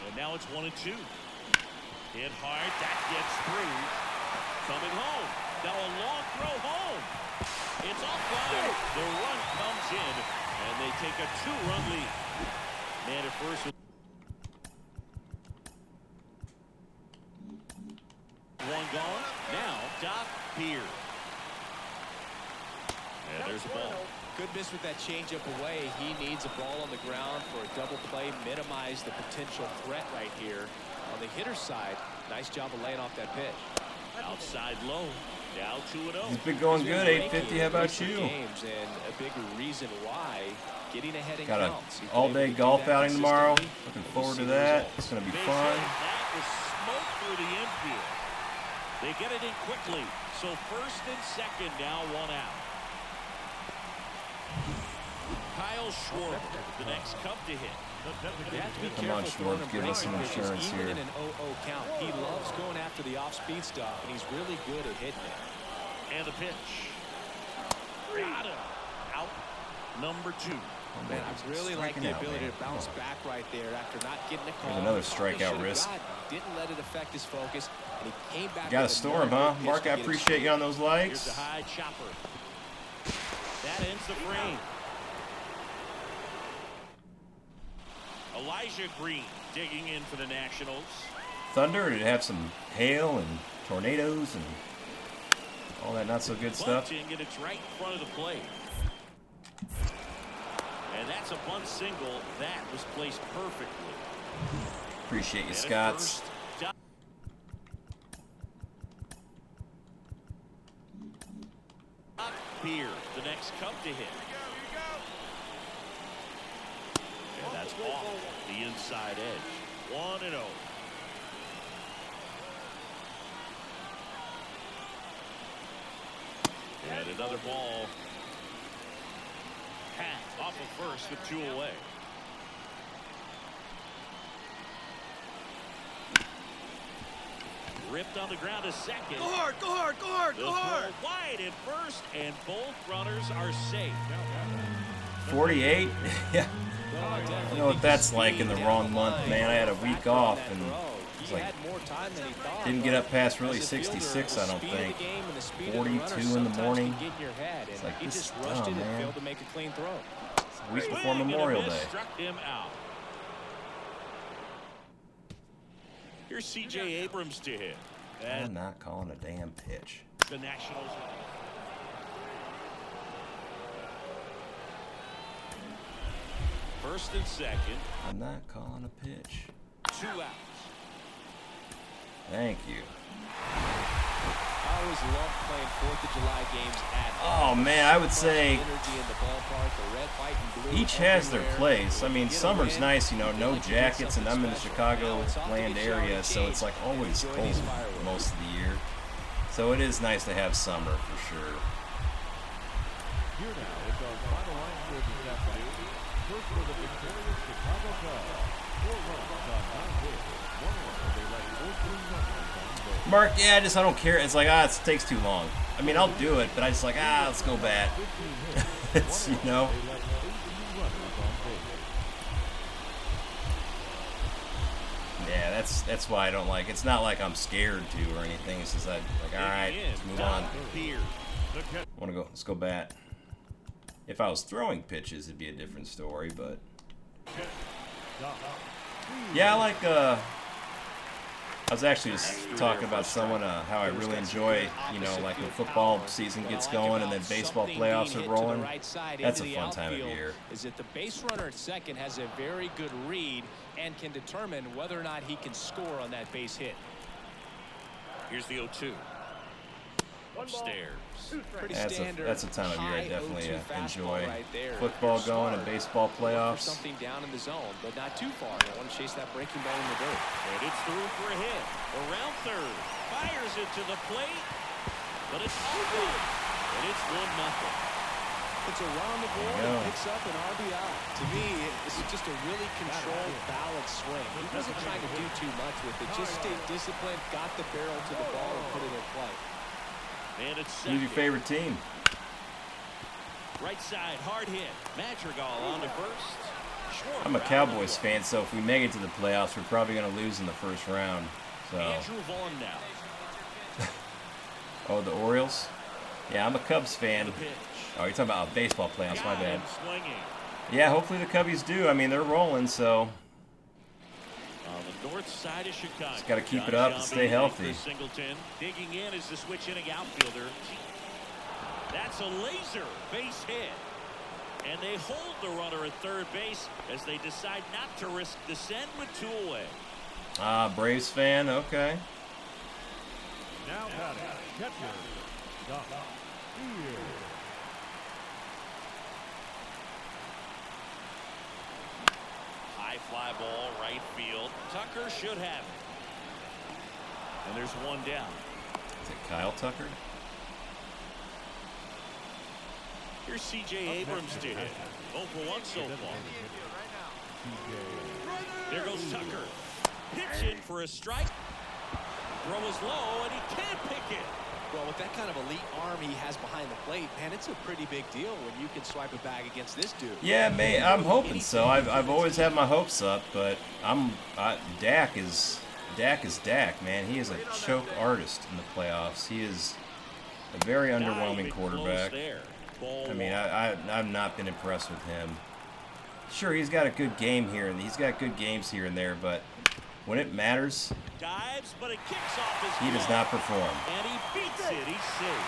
And now it's 1-2. Hit hard, that gets through. Coming home. Now a long throw home. It's offline. The run comes in, and they take a 2-run lead. Man at first. One gone. Now DrDirtyBeard. And there's a ball. Good miss with that changeup away. He needs a ball on the ground for a double play. Minimize the potential threat right here. On the hitter's side, nice job of laying off that pitch. Outside low. Now 2-0. He's been going good. 850. How about you? Games, and a big reason why getting ahead in Got a counts. all-day golf outing tomorrow. Looking forward to that. It's going to be Base fun. hit. That was smoke through the infield. They get it in quickly. So first and second now, 1 out. Kyle Schwarber, the next cup to hit. You have to be Come on, careful throwing Schwarber, him give us some breaking pitches, insurance even here. in an 0-0 count. He loves going after the off-speed stuff, and he's really good at hitting it. And the pitch. Got him. Out number 2. Man, I really like the ability to bounce back right there after not getting a call. There's another strikeout risk. Didn't let it affect his focus, and he came back. Got a storm, huh? Mark, I appreciate you on those Here's likes. the high chopper. That ends the frame. Elijah Green digging in for the Nationals. Thunder, did it have some hail and tornadoes and all that not so good stuff? Bunting, and it's right in front of the plate. And that's a bunt single. That was placed perfectly. Appreciate you, And at Scots. first, DrDirtyBeard, the next cup to hit. And that's off the inside edge. 1-0. And another ball. Pat off of first with 2 away. Ripped on the ground to second. Go hard, go hard, go hard, The go hard. throw wide at first, and both runners are safe. 48? Yeah. I know what that's like in the wrong month, man. I had a week off and it's like didn't get up past really 66, I don't think. 42 in the morning. It's like, this is dumb, man. It's a week before Memorial Day. Struck him out. Here's C.J. Abrams to hit. I'm And not calling a damn pitch. the Nationals. First and second. I'm not calling a pitch. 2 outs. Thank you. I always love playing 4th of July games at Oh, man, I would say energy in the ballpark, the red, white, and blue each has their everywhere. place. I mean, summer's nice, you know, no jackets, and I'm in the Chicago land area, so it's like always cold most of the year. So it is nice to have summer for sure. Here now is our final line for this afternoon. First for the victorious Chicago Cubs. 4 runs on 9 hits. 1 run. They let 14 runners on base. Mark, yeah, I don't care. It's like, it takes too long. I mean, I'll do it, but I just like, let's go bat. 15 hits. It's, you know. They let 18 runners on base. Yeah, that's why I don't like. It's not like I'm scared to or anything. It's just like, all right, let's move on. DrDirtyBeard. Want to go? Let's go bat. If I was throwing pitches, it'd be a different story. But yeah, I like. I was actually just talking about someone how I really enjoy, you know, like when football season gets going and then baseball playoffs are rolling. That's a fun time of year. Is that the base runner at second has a very good read and can determine whether or not he can score on that base hit. Here's the 0-2. Upstairs. Pretty That's standard. a time of year I high definitely 0-2 fastball enjoy. right there. Football If going you're and smart, baseball look for playoffs. something down in the zone, but not too far. You want to chase that breaking ball in the dirt. And it's through for a hit. Around third. Fires it to the plate. But it's all good. And it's 1-0. It's around the board and picks up an RBI. To me, this is just a really controlled, balanced swing. He wasn't trying to do too much with it. Just stayed disciplined, got the barrel to the ball, and put it in play. And it's Who's your favorite team? Right side, hard hit. Madrigal on to first. Schwarber I'm a out Cowboys on the fan, so if we make it to the playoffs, we're probably going to lose in the first round. So. Andrew Vaughn now. Oh, the Orioles? Yeah, I'm a Cubs fan. The pitch. Oh, you're talking about baseball playoffs, my bad. Swinging. Yeah, hopefully the Cubbies do. I mean, they're rolling, so. On the north side of Chicago. Just got to keep it up and stay healthy. Singleton digging in as the switch inning outfielder. That's a laser base hit. And they hold the runner at third base as they decide not to risk descent with two away. Ah, Braves fan, okay. Now batting, catcher, DrDirtyBeard. High fly ball, right field. Tucker should have it. And there's one down. Is it Kyle Tucker? Here's C.J. Abrams to hit. 0 for 1 so far. There goes Tucker. Pitch in for a strike. Throw is low, and he can't pick it. Well, with that kind of elite arm he has behind the plate, man, it's a pretty big deal when you can swipe a bag against this dude. Yeah, I'm hoping so. I've always had my hopes up, but Dak is Dak, man. He is a choke artist in the playoffs. He is a very underwhelming quarterback. I mean, I've not been impressed with him. Sure, he's got a good game here, and he's got good games here and there, but when it matters, Dives, but it kicks off his he does not perform. And he beats it. He's safe.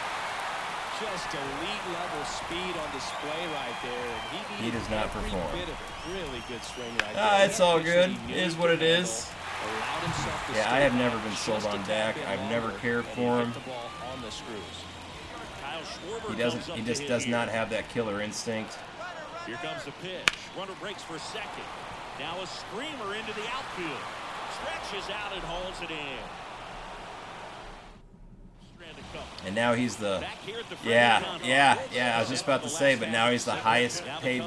Just elite level speed on display right there. And he does not perform. Bit of a really good swing right there. It's all good. It is what it is. Yeah, I have never been sold on Dak. I've never cared for him. He just does not have that killer instinct. Here comes the pitch. Runner breaks for second. Now a screamer into the outfield. Stretches out and holds it in. And now he's the I was just about to say, but now he's the highest paid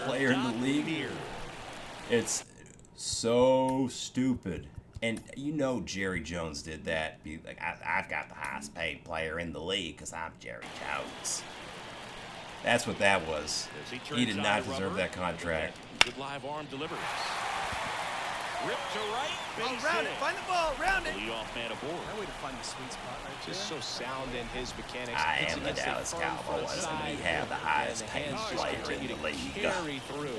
player in the league. It's so stupid. And you know Jerry Jones did that. Be like, I've got the highest paid player in the league because I'm Jerry Jones. That's what that was. He did not deserve that contract. Good live arm delivery. Rip to right. Oh, round it. Find the ball. Round it. Lead off man aboard. That way to find the sweet spot right there. Just so sound in his mechanics. I am the Dallas Cowboys, and we have the highest paid player in the league. Carry through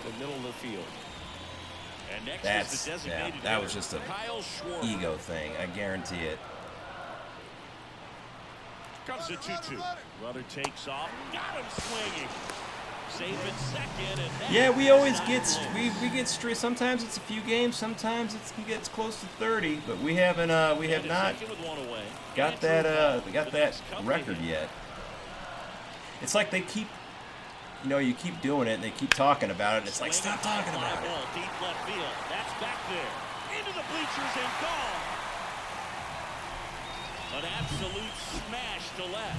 the middle of the field. And next is the designated that was just a Kyle Schwarber. ego thing. I guarantee it. Comes the 2-2. Runner takes off. Got him swinging. Safe in second. And yeah, we always get straight. Sometimes it's a few games. Sometimes it gets close to 30. But we have not got that record yet. It's like they keep. You keep doing it, and they keep talking about it, and it's like, stop talking about it. Deep left field. That's back there. Into the bleachers and gone. An absolute smash to left.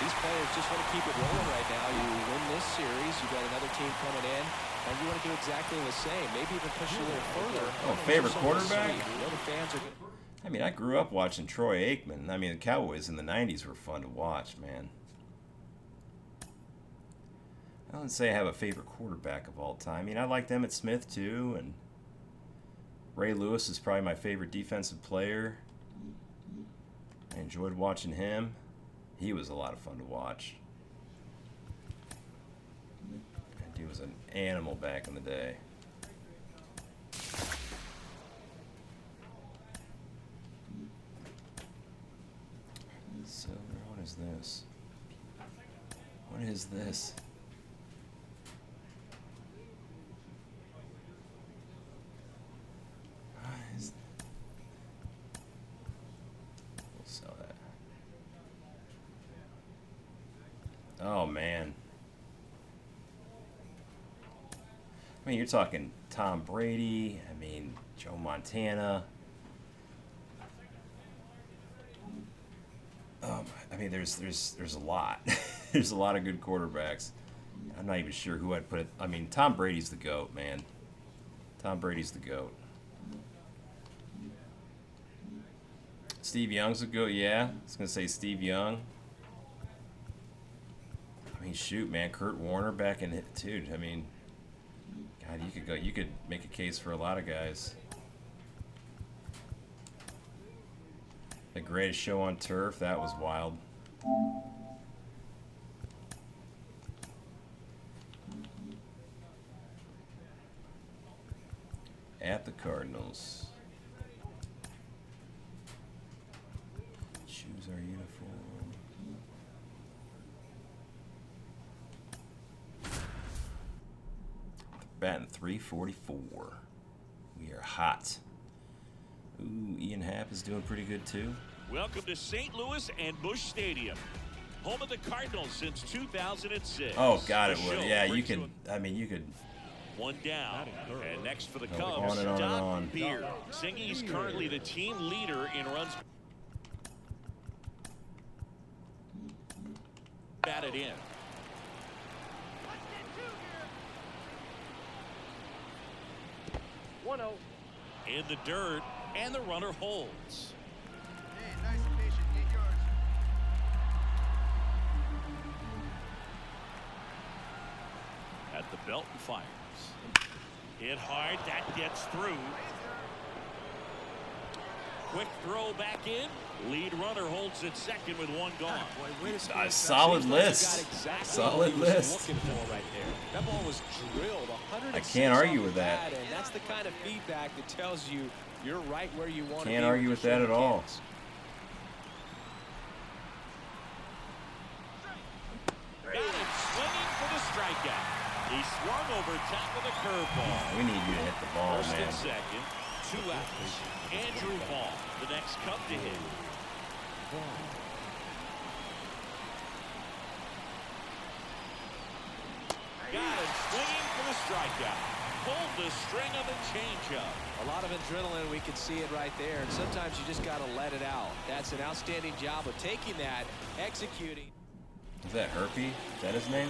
These players just want to keep it rolling right now. You win this series, you got another team coming in, and you want to do exactly the same. Maybe even push you a little further. Oh, favorite quarterback? The fans are good. I mean, I grew up watching Troy Aikman. I mean, the Cowboys in the 90s were fun to watch, man. I wouldn't say I have a favorite quarterback of all time. I mean, I liked Emmitt Smith, too, and Ray Lewis is probably my favorite defensive player. I enjoyed watching him. He was a lot of fun to watch. And he was an animal back in the day. Silver, what is this? What is this? Oh, man. I mean, you're talking Tom Brady. I mean, Joe Montana. mean, there's a lot. There's a lot of good quarterbacks. I'm not even sure who I'd put it. I mean, Tom Brady's the GOAT, man. Tom Brady's the GOAT. Steve Young's the GOAT, yeah. I was gonna say Steve Young. I mean, shoot, man, Kurt Warner back in it, dude. I mean, God, you could go. You could make a case for a lot of guys. The Greatest Show on Turf, that was wild. At the Cardinals. Choose our uniform. Batting 344. We are hot. Ooh, Ian Happ is doing pretty good too. Welcome to St. Louis and Busch Stadium, home of the Cardinals since 2006. Oh, God, it The would. show Yeah, you brings could. I mean, you could. One down. And next for the Go Cubs, on and on and on. DrDirtyBeard. Singy's currently the team leader in runs batted in. In the dirt, and the runner holds. Hey, nice and patient. Get yours. At the belt and fires. Hit hard, that gets through. Quick throw back in. Lead runner holds at second with one gone. Boy, way to score A fast. solid Seems like he list. got exactly Solid what he was list. looking for right there. That ball was drilled 106 I can't argue off with the that. bat, and that's the kind of feedback that tells you you're right where you want to be. Can't argue with that at all. Got him swinging for the strikeout. He swung over top of the curveball. We need you to hit the ball, First man. and second, 2 outs. Andrew Ball, the next Cub to hit. Got him swinging for the strikeout. Pulled the string of a changeup. A lot of adrenaline, we can see it right there, and sometimes you just got to let it out. That's an outstanding job of taking that, executing. Is that Herpy? Is that his name?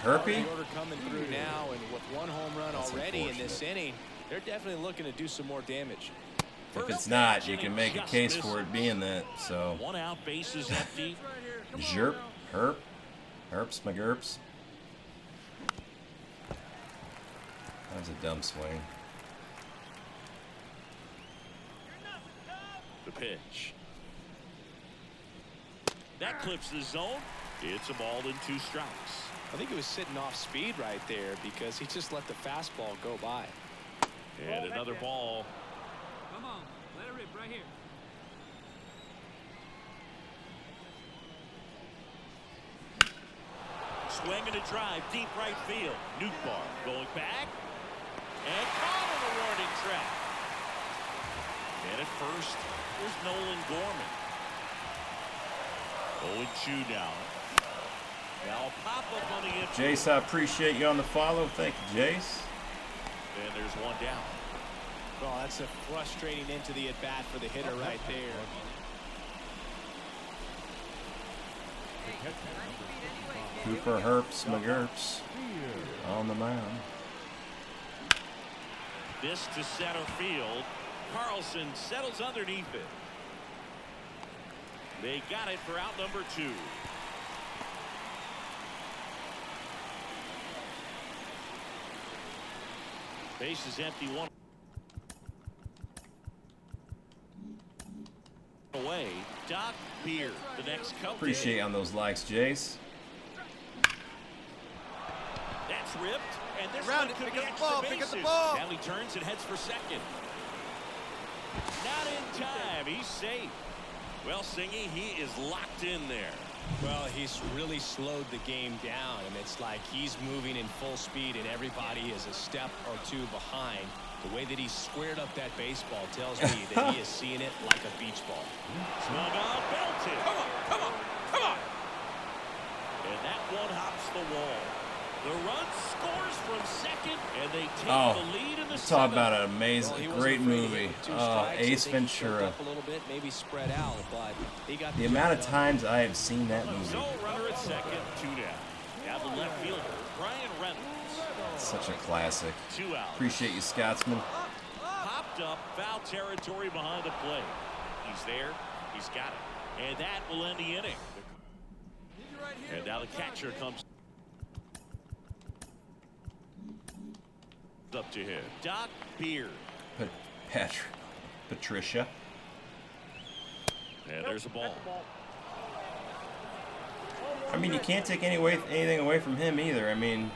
Herpy? The order coming through now, and with one home run That's already in this unfortunate. inning, they're definitely looking to do some more damage. If it's not, you can make a case for it being that. So, 1 out, bases empty. Zerp, Herp, Herps, McGurps. That was a dumb swing. The pitch. That clips the zone. It's a ball and 2 strikes. I think he was sitting off speed right there because he just let the fastball go by. And another ball. Come on. Let it rip right here. Swing and a drive, deep right field. Newtbar going back. And caught on the warning track. And at first, there's Nolan Gorman. 0-2 now. Now a pop-up on the infield. Jace, I appreciate you on the follow. Thank you, Jace. And there's one down. Well, that's a frustrating into the at-bat for the hitter right there. Cooper, Herps, McGurps on the mound. This to center field. Carlson settles underneath it. They got it for out number 2. Base is empty, 1 away. DrDirtyBeard, the next Cub. Appreciate you on those likes, Jace. That's ripped, and this Around one it, could pick be up the extra ball, pick up the bases. ball. Now he turns and heads for second. Not in time. He's safe. Well, Singy, he is locked in there. Well, he's really slowed the game down, and it's like he's moving in full speed, and everybody is a step or 2 behind. The way that he squared up that baseball tells me that he is seeing it like a beach ball. Swung on, belted. Come on, come on, come on. And that one hops the wall. The run scores from from second, and they take Oh, the lead in the talk seventh. about an amazing, great movie. Ace Ventura. A little bit, maybe spread out, but he got The amount of times I have seen that movie. So runner at second, 2 down. Now the left fielder, Brian Reynolds. Such a classic. 2 out. Appreciate you, Scotsman. Popped up, foul territory behind the plate. He's there, he's got it. And that will end the inning. And now the catcher comes up to him. DrDirtyBeard. Patricia. And there's a ball. I mean, you can't take anything away from him either. I mean,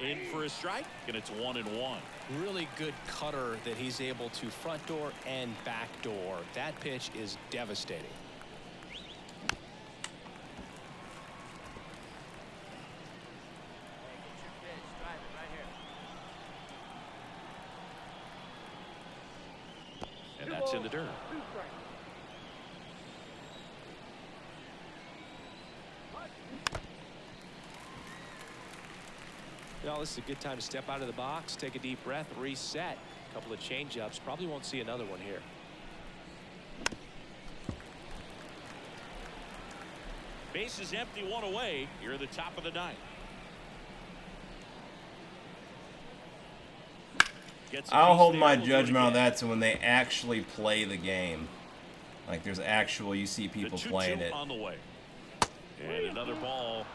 In for a strike, and it's 1-1. Really good cutter that he's able to front door and back door. That pitch is devastating. And that's in the dirt. Well, this is a good time to step out of the box, take a deep breath, reset. A couple of change-ups. Probably won't see another one here. Base is empty, 1 away. You're at the top of the 9th. I'll hold my judgment on that to when they actually play the game. Like there's actual, you see people playing it. On the way. And another ball.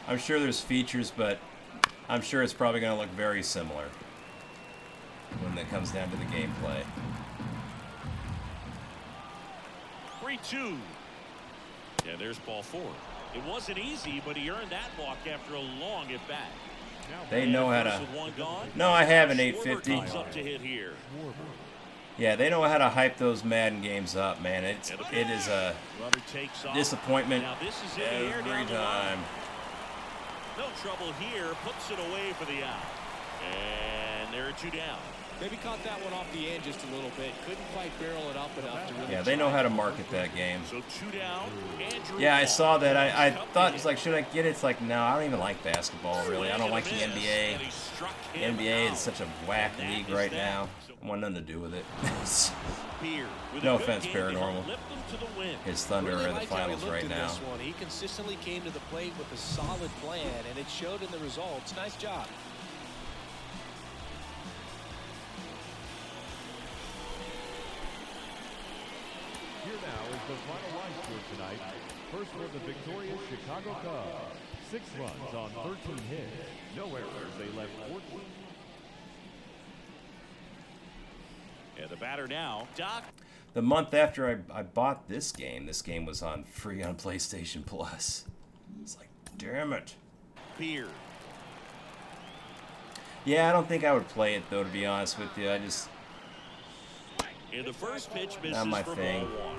I'm sure there's features, but I'm sure it's probably going to look very similar when it comes down to the gameplay. 3-2. Yeah, there's ball 4. It wasn't easy, but he earned that walk after a long at bat. They know how to. No, I have an 850. Up to hit here. Yeah, they know how to hype those Madden games up, man. It is a disappointment every time. No trouble here. Puts it away for the out. And there are 2 down. Maybe caught that one off the end just a little bit. Couldn't quite barrel it up enough to really. Yeah, they know how to market that game. So 2 down. Andrew Yeah, I Ball. saw that. I thought, it's like, should I get it? It's like, no, I don't even like basketball, really. I don't like the NBA. The NBA is such a whack league right now. I want nothing to do with it. No offense, Paranormal. His Thunder are in the finals right now. He consistently came to the plate with a solid plan, and it showed in the results. Nice job. Here now is the final line score tonight. First for the victorious Chicago Cubs. 6 runs on 13 hits. No errors. They left 14. And the batter now, Doc. The month after I bought this game was on free on PlayStation Plus. It's like, damn it. Beard. Yeah, I don't think I would play it, though, to be honest with you. I just... In the first pitch, misses Not my for thing. ball 1.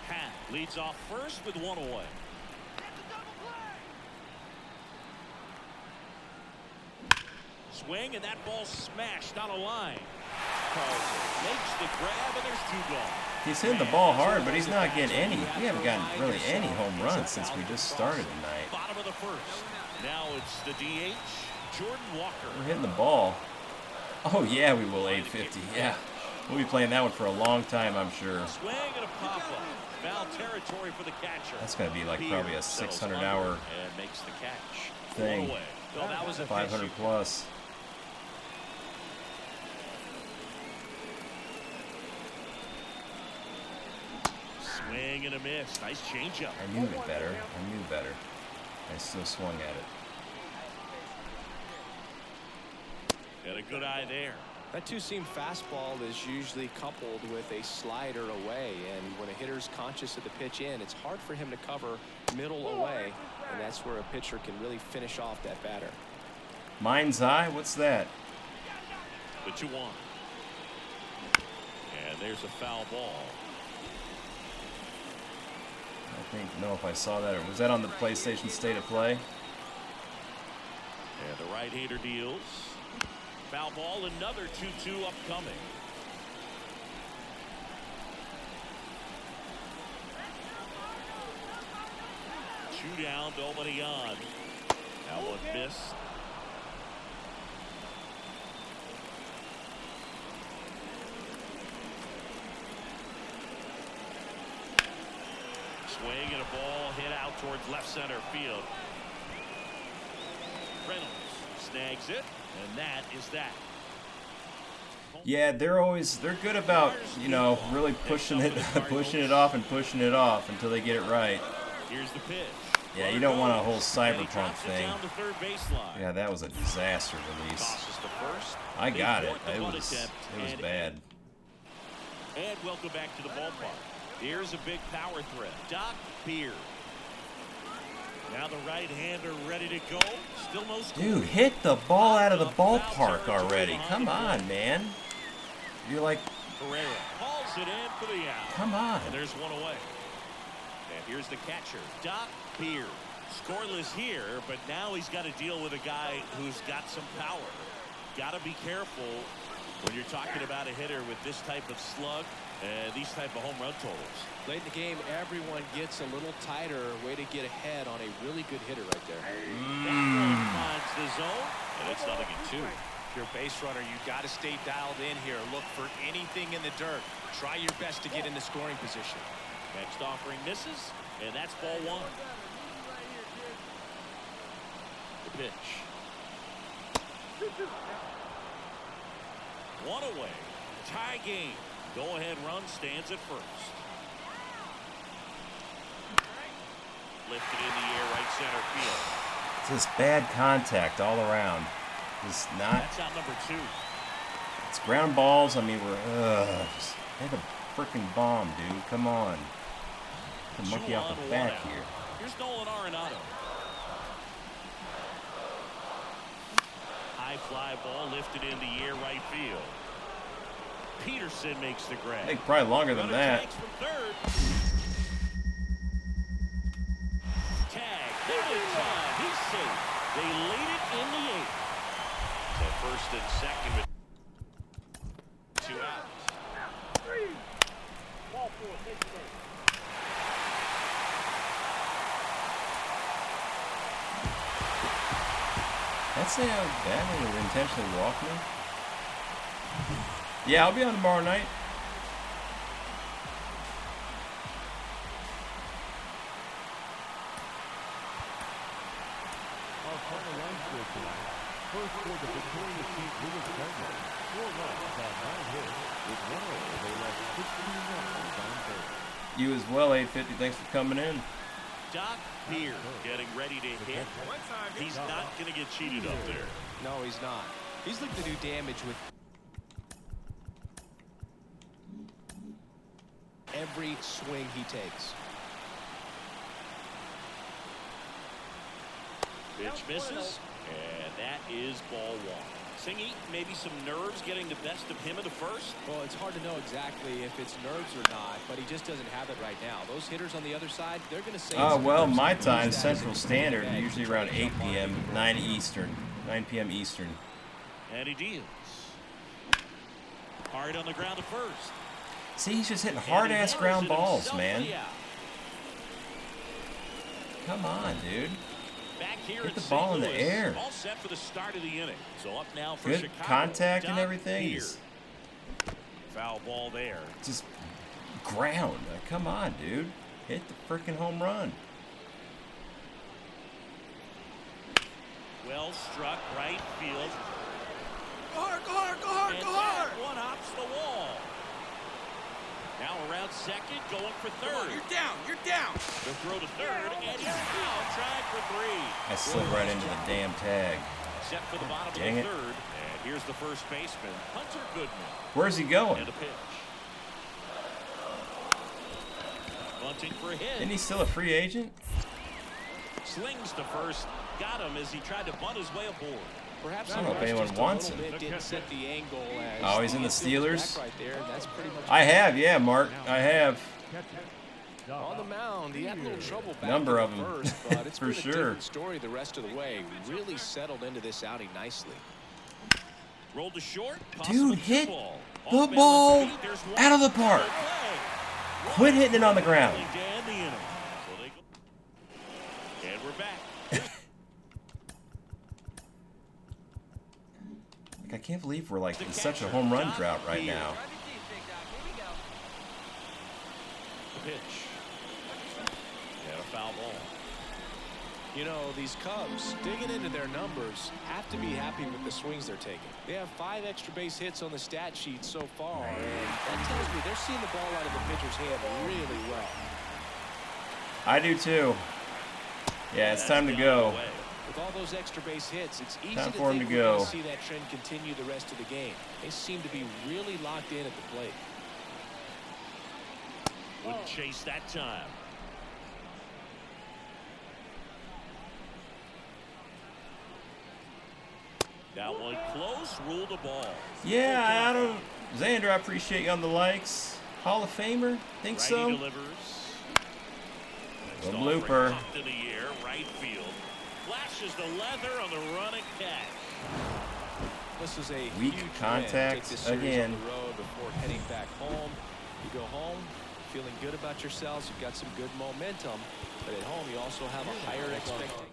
Hat leads off first with 1 away. Swing, and that ball smashed on a line. Carlson makes the grab, and there's 2 gone. He's hitting the ball hard, but he's not getting any. We haven't gotten really any home runs since we just started tonight. Bottom of the first. Now it's the DH, Jordan Walker. We're hitting the ball. Oh, yeah, we will 850. Yeah. We'll be playing that one for a long time, I'm sure. Swing and a pop-up. Foul territory for the catcher. That's going to be like probably a 600-hour and makes the catch. thing. Well, that was a 500 plus. Swing and a miss. Nice changeup. I knew it better. I knew better. I still swung at it. Got a good eye there. That two-seam fastball is usually coupled with a slider away, and when a hitter's conscious of the pitch in, it's hard for him to cover middle away, and that's where a pitcher can really finish off that batter. Mind's eye? What's that? The 2-1. And there's a foul ball. I think, know if I saw that. Or was that on the PlayStation State of Play? And the right-hander deals. Foul ball, another 2-2 upcoming. Two down, nobody on. That one missed. Swing and a ball hit out towards left center field. Reynolds snags it, and that is that. Yeah, they're good about, you know, really pushing it off and pushing it off until they get it right. Here's the pitch. Yeah, you don't want a whole cyberpunk thing. Yeah, that was a disaster release. I got it. It was bad. And welcome back to the ballpark. Here's a big power threat. DrDirtyBeard. Now the right-hander ready to go. Still no score. Dude, hit the ball out of the ballpark already. Come on, man. You're like, Pereira hauls it in for the out. come on. And there's one away. And here's the catcher, DrDirtyBeard. Scoreless here, but now he's got to deal with a guy who's got some power. Got to be careful when you're talking about a hitter with this type of slug and these type of home run totals. Late in the game, everyone gets a little tighter. Way to get ahead on a really good hitter right there. That one finds the zone, and it's 0-2. If you're a base runner, you got to stay dialed in here. Look for anything in the dirt. Try your best to get in the scoring position. Next offering misses, and that's ball one. The pitch. One away. Tie game. Go-ahead run stands at first. Lifted in the air, right center field. It's just bad contact all around. Just not. That's out number 2. It's ground balls. I mean, just hit a freaking bomb, dude. Come on. The monkey off the back here. Here's Nolan Arenado. High fly ball lifted in the air, right field. Peterson makes the grab. I think probably longer than that. From third. Tag. There it is. He's safe. They lead it in the 8th. So first and second with 2 outs. Ball 4. That's how bad they were intentionally walking him. Yeah, I'll be on tomorrow night. Our final line score tonight. First for the victorious St. Louis Cardinals. 4 runs on 9 hits. With 1 over, they left 16 runs on base. You as well, 850. Thanks for coming in. DrDirtyBeard getting ready to hit. He's not going to get cheated up there. No, he's not. He's looking to do damage with every swing he takes. Pitch misses, and that is ball 1. Singy, maybe some nerves getting the best of him in the first. Well, it's hard to know exactly if it's nerves or not, but he just doesn't have it right now. Those hitters on the other side, they're going to say. Oh, well, my time, Central Standard, usually around 8 p.m., 9 p.m. Eastern. And he deals. Hard on the ground to first. See, he's just hitting hard-ass ground balls, man. Come on, dude. Back here Get the at ball in St. the Louis, air. All set for the start of the inning. So up now for Good Chicago. contact and everything. DrDirtyBeard. Foul ball there. Just ground. Come on, dude. Hit the freaking home run. Well struck, right field. Go hard, go hard, go hard, And go hard! that one hops the wall. Now around second, going for Come on, third. you're down, you're down! The throw to third, and he's out, trying for 3. I slid right into the damn tag. Set for the bottom Dang of it. the third. And here's the first baseman, Hunter Goodman. Where's he going? And a pitch. Bunting for a hit. Isn't he still a free agent? Slings to first. Got him as he tried to bunt his way aboard. Perhaps I don't know if anyone wants him. Didn't set the angle as Oh, he's in the Steelers? back right there, and that's pretty much I have, yeah, Mark. I have. On the mound, he had a little trouble back Number in of the 'em. first, but it's For been sure. a different story the rest of the way. Really settled into this outing nicely. Rolled to short. Dude, hit ball. the Off ball balance feet, there's one. out of the park. Double play. Quit hitting it on the ground. To end the inning. So they go. And we're back. Like, I can't believe we're like in such a home run drought right now. Run the team, big dog. Here we go. The pitch. And a foul ball. You know, these Cubs, digging into their numbers, have to be happy with the swings they're taking. They have 5 extra base hits on the stat sheet so far, and that tells me they're seeing the ball out of the pitcher's hand really well. I do too. Yeah, it's time to go. With all those extra base hits, it's easy Time to for 'em think to we're going go. to see that trend continue the rest of the game. They seem to be really locked in at the plate. Wouldn't chase that time. That one close, ruled a ball. Yeah, Adam. Xander, I appreciate you on the likes. Hall of Famer? Think Righty so? delivers. A Next blooper. offering popped in the air, right field. Flashes the leather on the running catch. This is a Weak huge contact win. Take this series again. on the road before heading back home. You go home feeling good about yourselves. You've got some good momentum, but at home you also have a higher expectation.